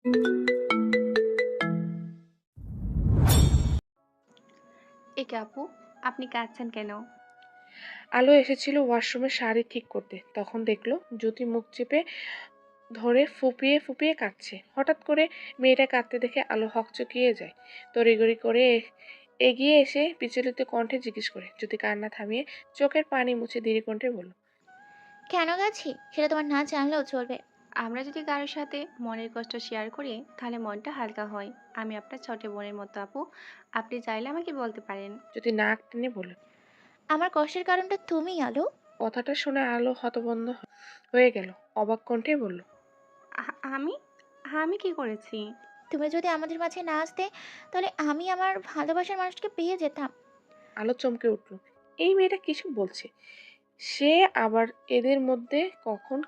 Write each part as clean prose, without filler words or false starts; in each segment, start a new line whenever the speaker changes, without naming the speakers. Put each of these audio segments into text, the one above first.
একে আপু, আপনি কাঁদছেন কেন?
আলো এসেছিল ওয়াশরুমে শাড়ি ঠিক করতে, তখন দেখলো জ্যোতি মুখ চেপে ধরে ফুপিয়ে ফুপিয়ে কাঁদছে। হঠাৎ করে মেয়েটা কাঁদতে দেখে আলো হকচকিয়ে যায়। তড়িঘড়ি করে এগিয়ে এসে বিচলিত কণ্ঠে জিজ্ঞেস করে, জ্যোতি কান্না থামিয়ে চোখের পানি মুছে ধীরে কণ্ঠে বলল,
কেন গেছি সেটা তোমার না জানলেও চলবে।
আমরা যদি কারোর সাথে মনের কষ্ট শেয়ার করি তাহলে মনটা হালকা হয়। আমি আপনার ছোট বোনের মতো আপু, আপনি চাইলে আমাকে বলতে পারেন।
জ্যোতি নাক টেনে বলল।
আমার কষ্টের কারণটা তুমিই আলো।
কথাটা শুনে আলো হতভম্ব হয়ে গেল। অবাক কণ্ঠে বলল,
আমি আমি কি করেছি?
তুমি যদি আমাদের মাঝে না আসতে, তাহলে আমি আমার ভালোবাসার মানুষকে পেয়ে যেতাম।
আলো চমকে উঠল। এই মেয়েটা কিছু বলছে। সে আবার এদের মধ্যে কখন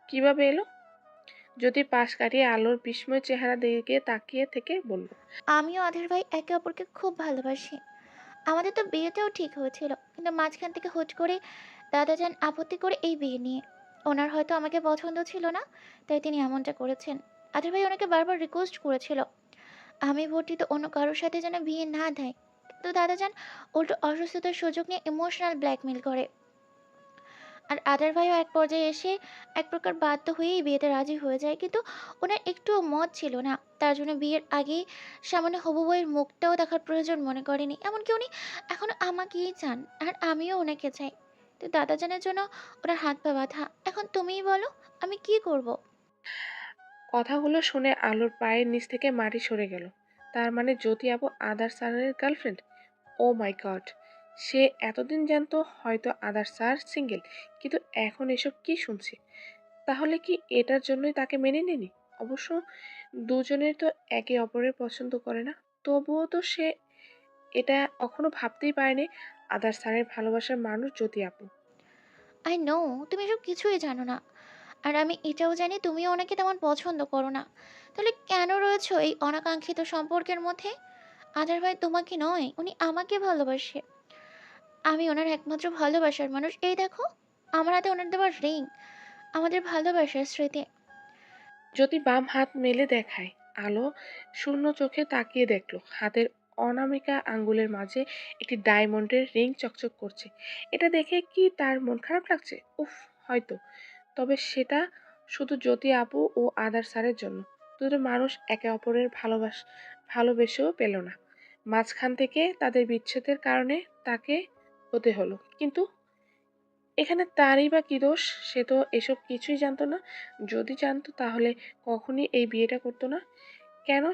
কিভাবে এলো? যদি পাশ কাটিয়ে আলোর বিস্ময় চেহারা দিকে তাকিয়ে থেকে বলল,
আমিও আধার ভাই একে অপরকে খুব ভালোবাসি। আমাদের তো বিয়েটাও ঠিক হয়েছিল, কিন্তু মাঝখান থেকে হুট করে দাদাজান আপত্তি করে এই বিয়ে নিয়ে। ওনার হয়তো আমাকে পছন্দ ছিল না, তাই তিনি এমনটা করেছেন। আধার ভাই ওনাকে বারবার রিকোয়েস্ট করেছিল আমি ভর্তিত অন্য কারোর সাথে যেন বিয়ে না দেয়, কিন্তু দাদাজান উল্টো অসুস্থতার সুযোগ নিয়ে ইমোশনাল ব্ল্যাকমেল করে। আর আদার ভাইও এক পর্যায়ে এসে এক প্রকার বাধ্য হয়েই বিয়েতে রাজি হয়ে যায়, কিন্তু ওনার একটুও মত ছিল না। তার জন্য বিয়ের আগেই সামনে হবু বউয়ের মুখটাও দেখার প্রয়োজন মনে করেনি। এমনকি উনি এখনো আমাকেই চান, আর আমিও ওনাকে চাই। তো দাদাজানের জন্য ওনার হাত পা বাঁধা। এখন তুমিই বলো, আমি কি করব?
কথাগুলো শুনে আলোর পায়ের নিচ থেকে মাটি সরে গেল। তার মানে জ্যোতি আপু আদার স্যারের গার্লফ্রেন্ড? ও মাই গড! সে এতদিন জানতো হয়তো আদার স্যার সিঙ্গেল, কিন্তু এখন এসব কি শুনছে? তাহলে কি এটার জন্যই তাকে মেনে নেনি? অবশ্য দুজনের তো একে অপরের পছন্দ করে না। তবুও তো সে এটা কখনো ভাবতেই পারেনি আদার স্যারের ভালোবাসার মানুষ জ্যোতি আপু।
আই নো তুমি এসব কিছুই জানো না। আর আমি এটাও জানি তুমিও ওনাকে তেমন পছন্দ করো না। তাহলে কেন রয়েছো এই অনাকাঙ্ক্ষিত সম্পর্কের মধ্যে? আদার ভাই তোমাকে নয়, উনি আমাকে ভালোবাসে। আমি ওনার একমাত্র ভালোবাসার মানুষ। এই দেখো, আমার হাতে ওনার দেওয়ার রিং, আমাদের ভালোবাসার স্মৃতি।
জ্যোতি বাম হাত মেলে দেখায়। আলো শূন্য চোখে তাকিয়ে দেখলো হাতের অনামিকা আঙ্গুলের মাঝে একটি ডায়মন্ডের রিং চকচক করছে। এটা দেখে কি তার মন খারাপ লাগছে? উফ, হয়তো। তবে সেটা শুধু জ্যোতি আপু ও আদার স্যারের জন্য। দুটো মানুষ একে অপরের ভালোবেসেও পেল না। মাঝখান থেকে তাদের বিচ্ছেদের কারণে তাকে হতে হলো। কিন্তু এখানে তারই বা কি দোষ? সে তো এসব কিছুই জানতো না। যদি জানতো তাহলে কখনই এই বিয়েটা করতো না। কেন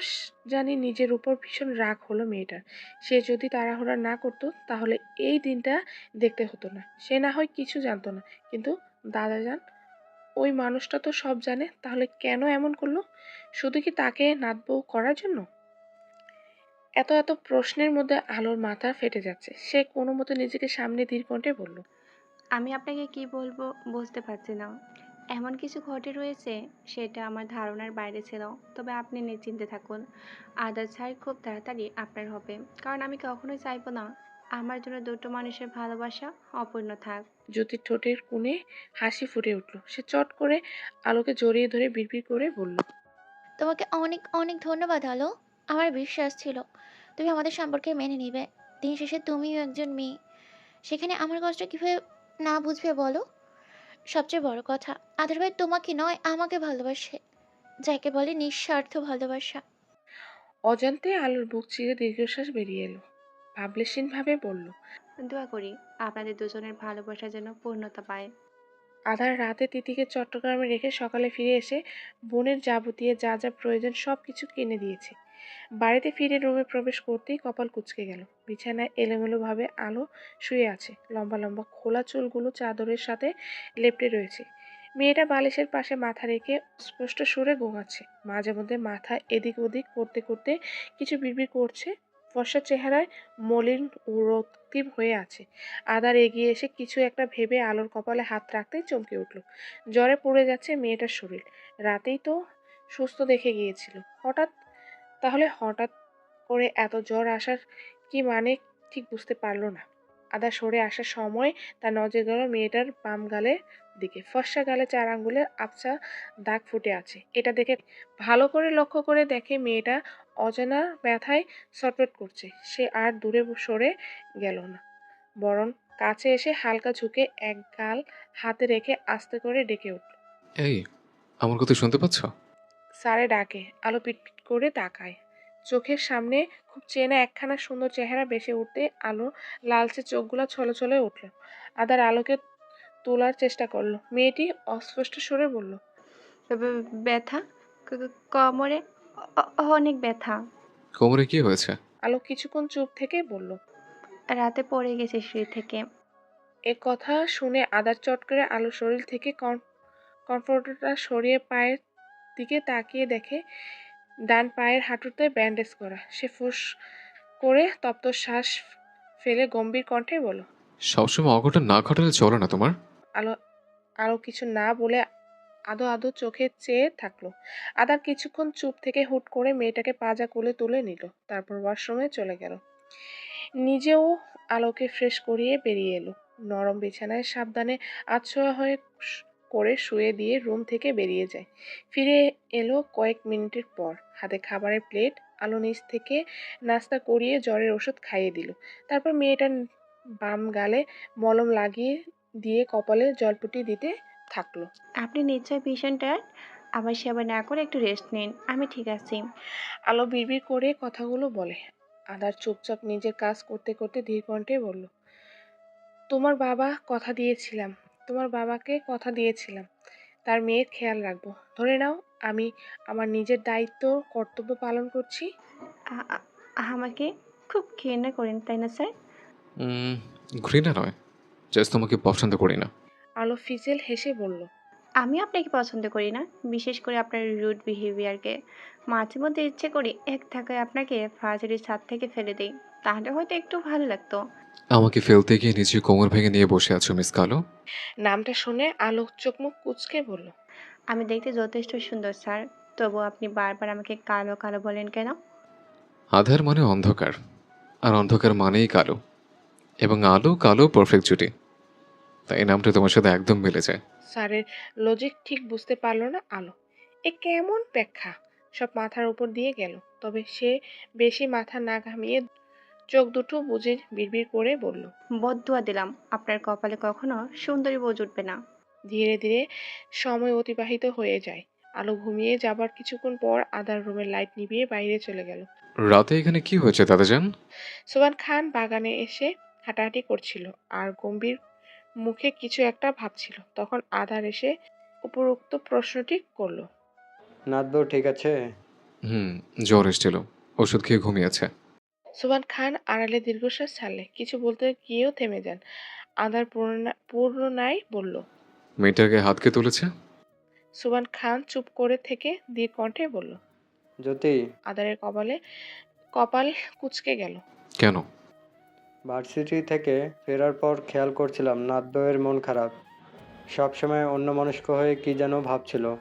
জানি নিজের উপর ভীষণ রাগ হলো মেয়েটার। সে যদি তাড়াহুড়া না করতো তাহলে এই দিনটা দেখতে হতো না। সে না হয় কিছু জানতো না, কিন্তু দাদাজান ওই মানুষটা তো সব জানে। তাহলে কেন এমন করলো? শুধু কি তাকে নাতবউ করার জন্য? এত এত প্রশ্নের মধ্যে আলোর মাথা ফেটে যাচ্ছে। সে কোনো মতো নিজেকে সামনে ধীর কণ্ঠে বলল,
আমি আপনাকে কি বলবো বুঝতে পারছি না। এমন কিছু ঘটে রয়েছে, সেটা আমার ধারণার বাইরে ছিল। তবে আপনি নিশ্চিন্তে থাকুন, আদার ছাড় খুব তাড়াতাড়ি আপনার হবে। কারণ আমি কখনোই চাইবো না আমার জন্য দুটো মানুষের ভালোবাসা অপূর্ণ থাক।
জ্যোতির ঠোঁটের কোণে হাসি ফুটে উঠল। সে চট করে আলোকে জড়িয়ে ধরে বিড়বিড় করে বলল,
তোমাকে অনেক অনেক ধন্যবাদ আলো। আমার বিশ্বাস ছিল তুমি আমাদের সম্পর্কে মেনে নিবে। দিন শেষে তুমিও একজন মেয়ে, সেখানে আমার কষ্ট কিভাবে না বুঝবে বলো? সবচেয়ে বড় কথা, আদার ভাই তোমাকে নয় আমাকে ভালোবাসে, যাকে বলে নিঃস্বার্থ ভালোবাসা।
অজান্তে আলোর বুক চিরে দীর্ঘশ্বাস বেরিয়ে এলো। ভাবলেশীনভাবে বলল,
দোয়া করি আপনাদের দুজনের ভালোবাসা যেন পূর্ণতা পায়।
আধার রাতে তিথিকে চট্টগ্রামে রেখে সকালে ফিরে এসে বোনের যাবতীয় যা যা প্রয়োজন সব কিছু কিনে দিয়েছে। বাড়িতে ফিরে রুমে প্রবেশ করতেই কপাল কুঁচকে গেল। বিছানায় এলোমেলোভাবে আলো শুয়ে আছে। লম্বা লম্বা খোলা চুলগুলো চাদরের সাথে লেপ্টে রয়েছে। মেয়েটা বালিশের পাশে মাথা রেখে স্পষ্ট সুরে ঘুমাচ্ছে। মাঝে মধ্যে মাথা এদিক ওদিক করতে করতে কিছু বিড়বিড় করছে। ফর্সা চেহারায় মলিন ও রক্তিম হয়ে আছে। আদার এগিয়ে এসে কিছু একটা ভেবে আলোর কপালে হাত রাখতেই চমকে উঠল। জ্বরে পড়ে যাচ্ছে মেয়েটার শরীর। রাতেই তো সুস্থ দেখে গিয়েছিল। হঠাৎ করে এত জ্বর আসার কি মানে ঠিক বুঝতে পারল না। আদা সরে আসার সময় তার নজর গেল মেয়েটার বাম গালে দিকে ফর্সা গালে 4 আঙ্গুলের আবছা দাগ ফুটে আছে। এটা দেখে ভালো করে লক্ষ্য করে দেখে মেয়েটা অজানা ব্যথায় ছটফট করছে। সে আর দূরে সরে গেল না, বরং কাছে এসে হালকা ঝুঁকে এক গাল হাতে রেখে আস্তে করে ডেকে উঠল।
এই, আমার কথা শুনতে পাচ্ছ?
স্যারে ডাকে। আলো পিটপিট করে তাকায়। চোখের সামনে খুব চেনা একখানা সুন্দর চেহারা ভেসে উঠতে আলো লালচে চোখগুলো ছলছলে উঠল। আদার আলোকে তোলার চেষ্টা করলো। মেয়েটি অস্পষ্ট সুরে বলল,
ব্যথা কোমরে অনেক ব্যথা।
কোমরে কি হয়েছে?
আলো কিছুক্ষণ চুপ থেকে বলল,
রাতে পড়ে গেছে সিঁড়ি থেকে।
এ কথা শুনে আদার চট করে আলোর শরীর থেকে কমফোর্টারটা সরিয়ে পায়ের দিকে তাকিয়ে দেখে ডান পায়ের হাঁটুতে ব্যান্ডেজ করা। সে ফুস করে তপ্ত শ্বাস ফেলে গম্ভীর কণ্ঠে বলল,
সবসময় অঘটন না ঘটালে চলে না তোমার?
আলো আরো কিছু না বলে আদো আদো চোখে চেয়ে থাকলো। আদার কিছুক্ষণ চুপ থেকে হুট করে মেয়েটাকে পাজা কোলে তুলে নিল, তারপর ওয়াশরুমে চলে গেল। নিজেও আলোকে ফ্রেশ করিয়ে বেরিয়ে এলো। নরম বিছানায় সাবধানে আছোয়া হয়ে করে শুয়ে দিয়ে রুম থেকে বেরিয়ে যায়। ফিরে এলো কয়েক মিনিটের পর, হাতে খাবারের প্লেট। আলো নিচ থেকে নাস্তা করিয়ে জ্বরের ওষুধ খাইয়ে দিল। তারপর মেয়েটার বাম গালে মলম লাগিয়ে দিয়ে কপালে জলপটি দিতে থাকলো।
আপনি নিশ্চয় ভীষণ টায়ার্ড। আবার সেবা না করে একটু রেস্ট নিন, আমি ঠিক আছি।
আলো বিড়বিড় করে কথাগুলো বলে। আদার চুপচাপ নিজের কাজ করতে করতে ধীর কণ্ঠে বলল, তোমার বাবাকে কথা দিয়েছিলাম তার মেয়ের খেয়াল রাখবো। ধরে নাও আমি আমার নিজের দায়িত্ব কর্তব্য পালন করছি।
আ- আ- আমাকে খুব ঘৃণা করেন তাই না স্যার?
উম, ঘৃণা নয়, জাস্ট তোমাকে পছন্দ করি না।
আলো ফিজেল হেসে বলল,
আমি আপনাকে পছন্দ করি না, বিশেষ করে আপনার রুড বিহেভিয়ারকে। মাঝে মধ্যে ইচ্ছে করি এক ধাক্কায় আপনাকে ভার্সিটির ছাদ থেকে ফেলে দেই, তাহলে হয়তো একটু ভালো লাগতো।
আমাকে ফেলতে গিয়ে নিজে কোমর ভেঙে নিয়ে বসে আছো মিস কালো।
নামটা শুনে আলো চোখ মুখ কুঁচকে বলল,
আমি দেখতে যথেষ্ট সুন্দর স্যার, তবু আপনি বারবার আমাকে কালো কালো বলেন কেন?
আধার মানে অন্ধকার, আর অন্ধকার মানেই কালো, এবং আলো কালো পারফেক্ট জুটি, তাই নামটা তোমার সাথে একদম মিলে যায়।
স্যারের লজিক ঠিক বুঝতে পারল না আলো। এ কেমন ব্যাখ্যা! সব মাথার উপর দিয়ে গেল। তবে সে বেশি মাথা না ঘামিয়ে চোখ দুটো বুজে বিড়বিড় করে বলল,
বদদুয়া দিলাম আপনার কপালে কখনো সুন্দরী বউ জুটবে না।
ধীরে ধীরে সময় অতিবাহিত হয়ে যায়। আলো ঘুমিয়ে যাবার কিছুক্ষণ পর আদার রুমের লাইট নিভিয়ে বাইরে চলে গেল।
রাতে এখানে কি হয়েছে দাদাজান?
সোবান খান বাগানে এসে হাঁটাহাঁটি করছিল আর গম্ভীর মুখে কিছু একটা ভাবছিল। তখন আদার এসে উপরোক্ত প্রশ্নটি করলো।
নাতবউ ঠিক আছে?
হুম, জ্বর এসেছিল, ওষুধ খেয়ে ঘুমিয়েছে।
সোবান খান আড়ালে দীর্ঘশ্বাস ছাড়লে কিছু বলতে গিয়েও থেমে যান। আদার পুনরায় বলল।
মেয়েটাকে হাতকে তুলেছে?
সোবান খান চুপ করে থেকে ধীর কণ্ঠে বলল।
জ্যোতি,
আদারের কপাল কুঁচকে গেল।
কেন?
ভার্সিটি থেকে ফেরার পর খেয়াল করছিলাম নাতবউয়ের মন খারাপ। সবসময় অন্যমনস্ক হয়ে কি যেন ভাবছিল।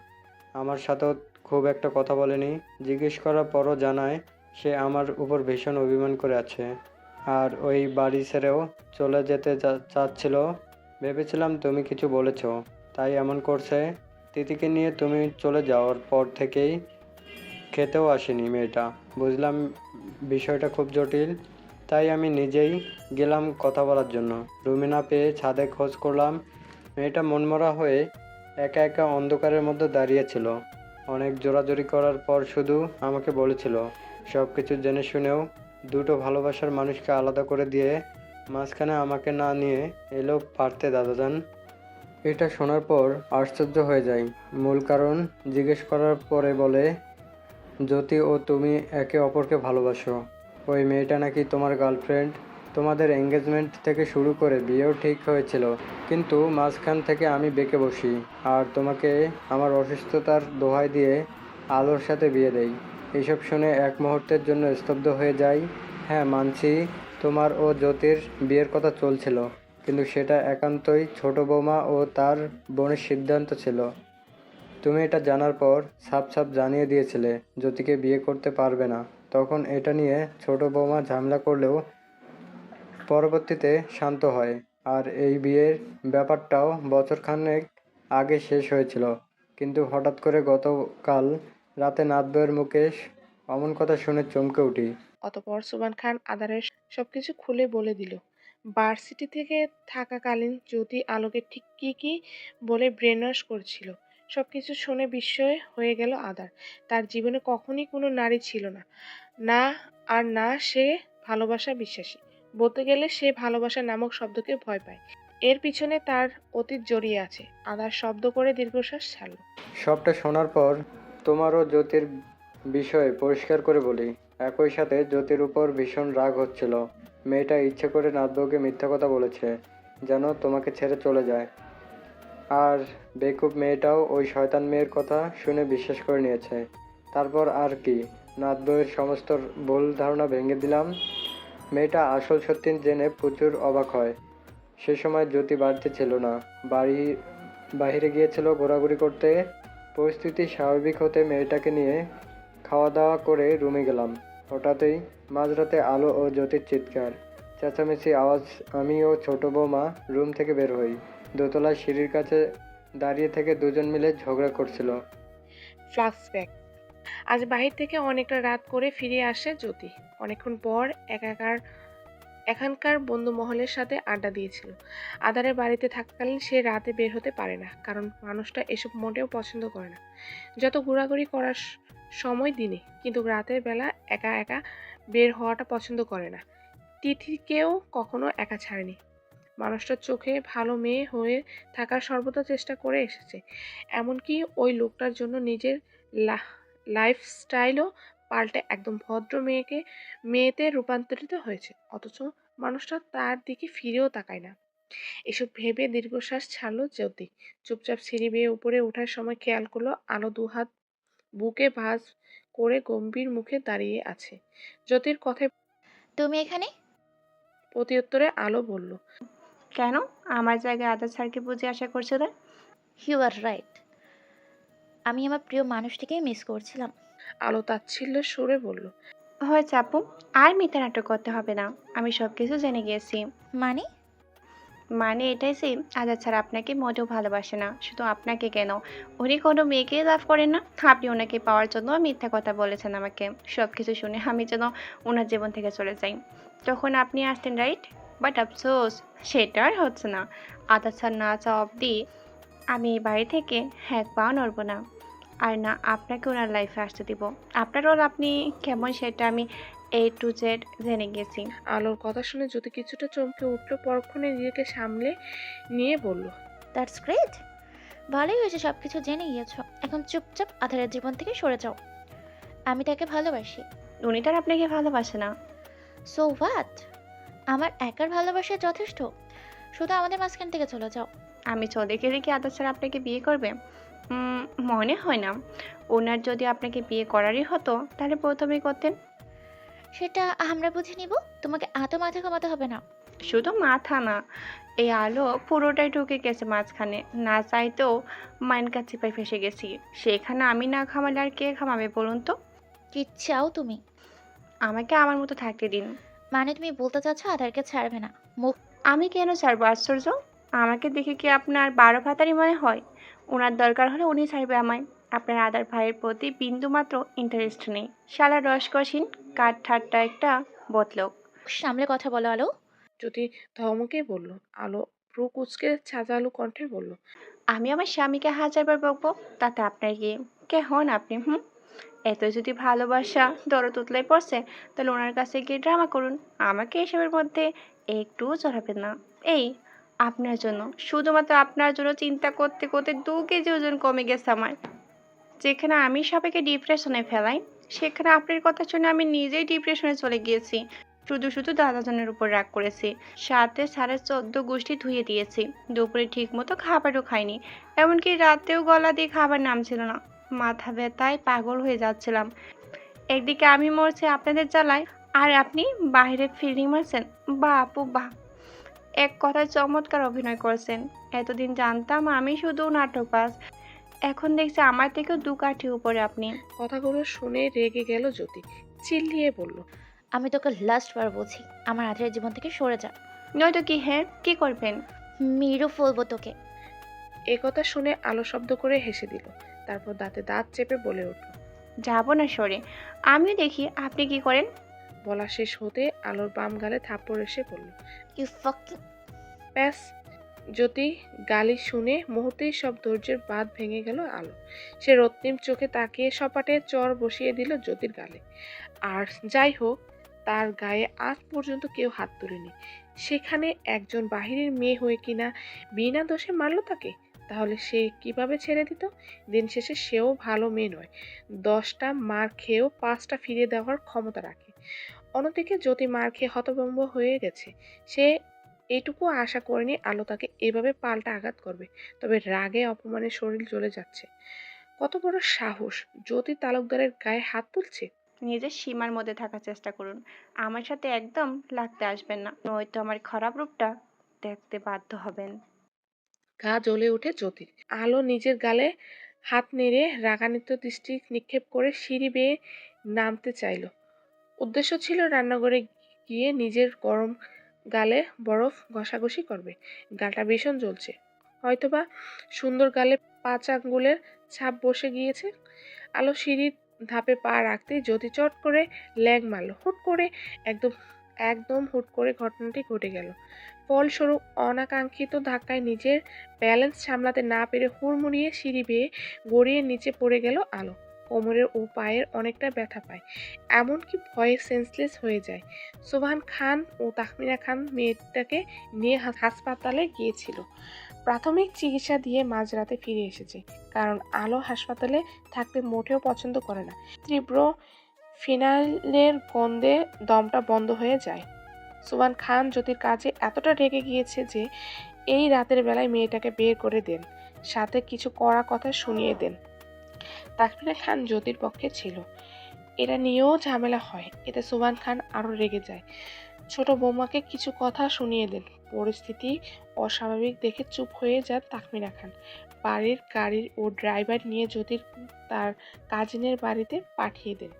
আমার সাথেও খুব একটা কথা বলেনি। জিজ্ঞেস করার পরও জানায় সে আমার উপর ভীষণ অভিমান করে আছে আর ওই বাড়ি ছেড়েও চলে যেতে চাচ্ছিল। ভেবেছিলাম তুমি কিছু বলেছ, তাই এমন করছে। তিতিকে নিয়ে তুমি চলে যাওয়ার পর থেকেই খেতেও আসেনি মেয়েটা। বুঝলাম বিষয়টা খুব জটিল, তাই আমি নিজেই গেলাম কথা বলার জন্য। রুমে না পেয়ে ছাদে খোঁজ করলাম। মেয়েটা মনমরা হয়ে একা একা অন্ধকারের মধ্যে দাঁড়িয়েছিল। অনেক জোরাজুরি করার পর শুধু আমাকে বলেছিল সব কিছু জেনে শুনেও দুটো ভালোবাসার মানুষকে আলাদা করে দিয়ে মাঝখানে আমাকে না নিয়ে এলেও পারতে দাদাজান। এটা শোনার পর আশ্চর্য হয়ে যাই। মূল কারণ জিজ্ঞেস করার পরে বলে জ্যোতি ও তুমি একে অপরকে ভালোবাসো। ওই মেয়েটা নাকি তোমার গার্লফ্রেন্ড। তোমাদের এঙ্গেজমেন্ট থেকে শুরু করে বিয়েও ঠিক হয়েছিল, কিন্তু মাঝখান থেকে আমি বেঁকে বসি আর তোমাকে আমার অসুস্থতার দোহাই দিয়ে আলোর সাথে বিয়ে দেই। এইসব শুনে এক মুহূর্তের জন্য স্তব্ধ হয়ে যাই। হ্যাঁ, মানছি তোমার ও জ্যোতির বিয়ের কথা চলছিল, কিন্তু সেটা একান্তই ছোট বৌমা ও তার বোনের সিদ্ধান্ত ছিল। তুমি এটা জানার পর সাফ সাফ জানিয়ে দিয়েছিলে জ্যোতিকে বিয়ে করতে পারবে না। তখন এটা নিয়ে ছোট বৌমা ঝামেলা করলেও পরবর্তীতে শান্ত হয়। আর এই বিয়ের ব্যাপারটাও বছরখানেক আগে শেষ হয়েছিল, কিন্তু হঠাৎ করে গতকাল রাতে নাতবইয়ের মুখে অমন কথা শুনে চমকে উঠি।
অতঃপর সুবহান খান আদারের সবকিছু খুলে বলে দিল। ভার্সিটি থেকে থাকাকালীন জ্যোতি আলোকে ঠিক কি কি বলে ব্রেন ওয়াশ করছিল। সবকিছু শুনে বিস্ময় হয়ে গেল আদার। তার জীবনে কখনই কোনো নারী ছিল না, না আর না সে ভালোবাসা বিশ্বাসী। বলতে গেলে সে ভালোবাসা নামক শব্দকে ভয় পায়। এর পিছনে তার অতীত জড়িয়ে আছে। আদার শব্দ করে দীর্ঘশ্বাস ছাড়ল।
সবটা শোনার পর তোমারও জ্যোতির বিষয়ে পরিষ্কার করে বলি। একই সাথে জ্যোতির উপর ভীষণ রাগ হচ্ছিল। মেয়েটা ইচ্ছে করে নাতবউকে মিথ্যা কথা বলেছে, যেন তোমাকে ছেড়ে চলে যায়। আর বেকুব মেয়েটাও ওই শয়তান মেয়ের কথা শুনে বিশ্বাস করে নিয়েছে। তারপর আর কি, নাতবউয়ের সমস্ত ভুল ধারণা ভেঙে দিলাম। মেয়েটা আসল সত্যি জেনে প্রচুর অবাক হয়। সে সময় জ্যোতি বাড়িতে ছিল না, বাইরে গিয়েছিল ঘোরাঘুরি করতে। পরিস্থিতি স্বাভাবিক হতে মেয়েটাকে নিয়ে খাওয়া দাওয়া করে রুমে গেলাম। হঠাৎই মাঝরাতে আলো ও জ্যোতির চিৎকার চেঁচামেচি আওয়াজ। আমি ও ছোট বৌমা রুম থেকে বের হই। দোতলার সিঁড়ির কাছে দাঁড়িয়ে থেকে দুজন মিলে ঝগড়া করছিল।
ফ্ল্যাশব্যাক। আজ বাহির থেকে অনেকটা রাত করে ফিরে আসে জ্যোতি। অনেকক্ষণ পর এখানকার বন্ধু মহলের সাথে আড্ডা দিয়েছিল। আদারের বাড়িতে থাকাকালীন সে রাতে বের হতে পারে না, কারণ মানুষটা এসব মোটেও পছন্দ করে না। যত ঘোরাঘুরি করার সময় দিনে, কিন্তু রাতের বেলা একা একা বের হওয়াটা পছন্দ করে না। তিথিকেও কখনো একা ছাড়েনি। মানুষটার চোখে ভালো মেয়ে হয়ে থাকার সর্বদা চেষ্টা করে এসেছে। এমনকি ওই লোকটার জন্য নিজের লাইফস্টাইলও পাল্টে একদম ভদ্র মেয়েতে রূপান্তরিত হয়েছে। অথচ মানুষটা তার দিকে ফিরেও তাকায় না। এসব ভেবে দীর্ঘশ্বাস ছাড়লো জ্যোতি। চুপচাপ সিঁড়ি বেয়ে উপরে ওঠার সময় খেয়াল করলো আলো দুহাত বুকে ভাঁজ করে গম্ভীর মুখে দাঁড়িয়ে আছে। জ্যোতির কথায়
তুমি এখানে?
প্রত্যুত্তরে আলো বলল,
কেন? আমার জায়গায় আদার স্যারকে বুঝে আশা করছিলে?
You are right. আমি আমার প্রিয় মানুষটিকেই মিস করছিলাম।
আলো তাচ্ছিল্যের সুরে বলল,
হয়েছে আপু, আর মিথ্যা নাটক করতে হবে না। আমি সব কিছু জেনে গিয়েছি।
মানে?
মানে এটাই যে আজাদ স্যার আপনাকে মোটেও ভালোবাসে না। শুধু আপনাকে কেন, উনি কোনো মেয়েকে লাভ করেন না। আপনি ওনাকে পাওয়ার জন্য মিথ্যা কথা বলেছেন আমাকে। সব কিছু শুনে আমি যেন ওনার জীবন থেকে চলে যাই। তখন আপনি আসতেন, রাইট? বাট আফসোস, সেটা আর হচ্ছে না। আজাদ স্যার না চাওয়া অবধি আমি এই বাড়ি থেকে এক পাও নড়ব না। আর না আপনাকে ওনার লাইফে আসতে দিব। আপনার রোল আপনি কেমন সেটা আমি A to Z জেনে গেছি।
আলোর কথা শুনে জ্যোতি কিছুটা চমকে উঠল। পরক্ষণে নিজেকে সামলে নিয়ে বলল,
দ্যাটস গ্রেট। ভালোই হয়েছে সব কিছু জেনে গিয়েছো। এখন চুপচাপ আধারের জীবন থেকে সরে যাও। আমি তাকে ভালোবাসি।
উনি তার আপনাকে ভালোবাসে না।
So what? আমার একার ভালোবাসা যথেষ্ট। শুধু আমাদের মাঝখান থেকে চলে যাও।
আমি চলে গেলে কি আদর স্যার আপনাকে বিয়ে করবে? মনে হয় না। ওনার যদি আপনাকে বিয়ে করারই হতো তাহলে প্রথমেই করতেন।
সেটা আমরা বুঝে নিব। তোমাকে এত মাথা ঘামাতে হবে না।
শুধু মাথা না, এই আলো পুরোটাই ঢুকে গেছে মাঝখানে। না চাইতেও মাইনকা চিপায় ফেসে গেছি। সেখানে আমি না ঘামালে আর কে ঘামাবে বলুন তো?
কি চাও তুমি?
আমাকে আমার মতো থাকতে দিন।
মানে তুমি বলতে চাচ্ছ আধারকে ছাড়বে না? মুখ।
আমি কেন ছাড়বো? আশ্চর্য! আমাকে দেখে কি আপনার 12 ভাতারি মনে হয়? ওনার দরকার হলে উনি ছাড়বে আমায়। আপনার আদার ভাইয়ের প্রতি বিন্দু মাত্র ইন্টারেস্ট নেই। শালা রসকসীন কাঠ ঠাট্টা একটা বদলোক।
সামলে কথা বলো আলো।
জ্যোতি ধমকে বলল। আলো ভ্রু কুঁচকে ছাজালো কণ্ঠে বলল,
আমি আমার স্বামীকে হাজারবার বকবো, তাতে আপনার কি? কে হন আপনি? এত যদি ভালোবাসা দরদ উতলাই পড়ছে, তাহলে ওনার কাছে গিয়ে ড্রামা করুন। আমাকে এসবের মধ্যে একটুও জড়াবেন না। এই আপনার জন্য, শুধুমাত্র আপনার জন্য চিন্তা করতে করতে 2 কেজি ওজন কমে গেছে আমার। যেখানে আমি সবাইকে ডিপ্রেশনে ফেলাই, সেখানে আপনার কথা শুনে আমি নিজেই ডিপ্রেশনে চলে গিয়েছি। শুধু শুধু দাদাজনের উপর রাগ করেছি। সাথে 14.5 গোষ্ঠী ধুয়ে দিয়েছি। দুপুরে ঠিক মতো খাবারও খাইনি। এমনকি রাতেও গলা দিয়ে খাবার নামছিল না। মাথা ব্যথায় পাগল হয়ে যাচ্ছিলাম। একদিকে আমি মরছি আপনাদের জ্বালায়, আর আপনি বাইরে ফিল্ডিং মারছেন। বাহ আপু বাহ, এক কথায় চমৎকার অভিনয় করেছেন। এতদিন জানতাম আমি শুধু নাটকবাজ, এখন দেখছি আমার থেকেও 2 কাঠি উপরে আপনি।
কথাগুলো শুনে রেগে গেল জ্যোতি। চিল্লিয়ে বলল,
আমি তোকে লাস্ট বার বলছি, আমার আধারের জীবন থেকে সরে যা।
নয়তো কি? হ্যাঁ, কি করবেন?
মেরু ফেলবো তোকে।
একথা শুনে আলো শব্দ করে হেসে দিল, তারপর দাঁতে দাঁত চেপে বলে উঠল।
যাবো না সরে, আমিও দেখি আপনি কি করেন।
বলা শেষ হতে আলোর বাম গালে থাপ্পড় এসে পড়ল।
You fucking.
ব্যাস, জ্যোতি গালি শুনে মুহূর্তেই সব ধৈর্যের বাঁধ ভেঙে গেল আলো। সে রক্তিম চোখে তাকিয়ে সপাটে চর বসিয়ে দিল জ্যোতির গালে। আর যাই হোক, তার গায়ে আজ পর্যন্ত কেউ হাত তোলেনি। সেখানে একজন বাহিরের মেয়ে হয়ে কিনা বিনা দোষে মারল তাকে, তাহলে সে কিভাবে ছেড়ে দিত? দিন শেষে সেও ভালো মেয়ে নয়, 10টা মার খেয়েও 5টা ফিরিয়ে দেওয়ার ক্ষমতা রাখে। অন্যদিকে জ্যোতি মার খেয়ে হতভম্ব হয়ে গেছে। সে এইটুকু আশা করেনি আলো তাকে এভাবে পাল্টা আঘাত করবে, তবে রাগে অপমানে শরীর জ্বলে যাচ্ছে। কত বড় সাহস, জ্যোতি তালুকদারের গায়ে হাত তুলছে!
নিজের সীমার মধ্যে থাকার চেষ্টা করুন, আমার সাথে একদম লাগতে আসবেন না, নয়তো আমার খারাপ রূপটা দেখতে বাধ্য হবেন।
গা জ্বলে ওঠে জ্যোতির। আলো নিজের গালে হাত নেড়ে রাগান্বিত দৃষ্টি নিক্ষেপ করে সিঁড়ি বেয়ে নামতে চাইল। উদ্দেশ্য ছিল রান্নাঘরে গিয়ে নিজের গরম গালে বরফ ঘষাঘষি করবে। গালটা ভীষণ জ্বলছে, হয়তোবা সুন্দর গালে 5 আঙ্গুলের ছাপ বসে গিয়েছে। আলো সিঁড়ির ধাপে পা রাখতেই জ্যোতি চট করে ল্যাং মারল। হুট করে, একদম একদম হুট করে ঘটনাটি ঘটে গেল। ফলস্বরূপ অনাকাঙ্ক্ষিত ধাক্কায় নিজের ব্যালেন্স সামলাতে না পেরে হুড়মুড়িয়ে সিঁড়ি বেয়ে গড়িয়ে নিচে পড়ে গেল আলো। কোমরের ও পায়ের অনেকটা ব্যথা পায়, এমনকি ভয়ে সেন্সলেস হয়ে যায়। সোবহান খান ও তাহমিনা খান মেয়েটাকে নিয়ে হাসপাতালে গিয়েছিল। প্রাথমিক চিকিৎসা দিয়ে মাঝরাতে ফিরে এসেছে, কারণ আলো হাসপাতালে থাকতে মোটেও পছন্দ করে না। তীব্র ফিনাইলের গন্ধে দমটা বন্ধ হয়ে যায়। সোবহান খান জ্যোতির কাজে এতটা রেগে গিয়েছে যে এই রাতের বেলায় মেয়েটাকে বের করে দেন, সাথে কিছু কড়া কথা শুনিয়ে দেন। তাসমিনা খান জ্যোতির পক্ষে ছিল, এটা নিয়েও ঝামেলা হয়, এতে সোবহান খান আরও রেগে যায়। ছোট বৌমাকে কিছু কথা শুনিয়ে দেন। পরিস্থিতি অস্বাভাবিক দেখে চুপ হয়ে যান তাসমিনা খান। বাড়ির গাড়ির ও ড্রাইভার নিয়ে জ্যোতির তার কাজিনের বাড়িতে পাঠিয়ে দেন।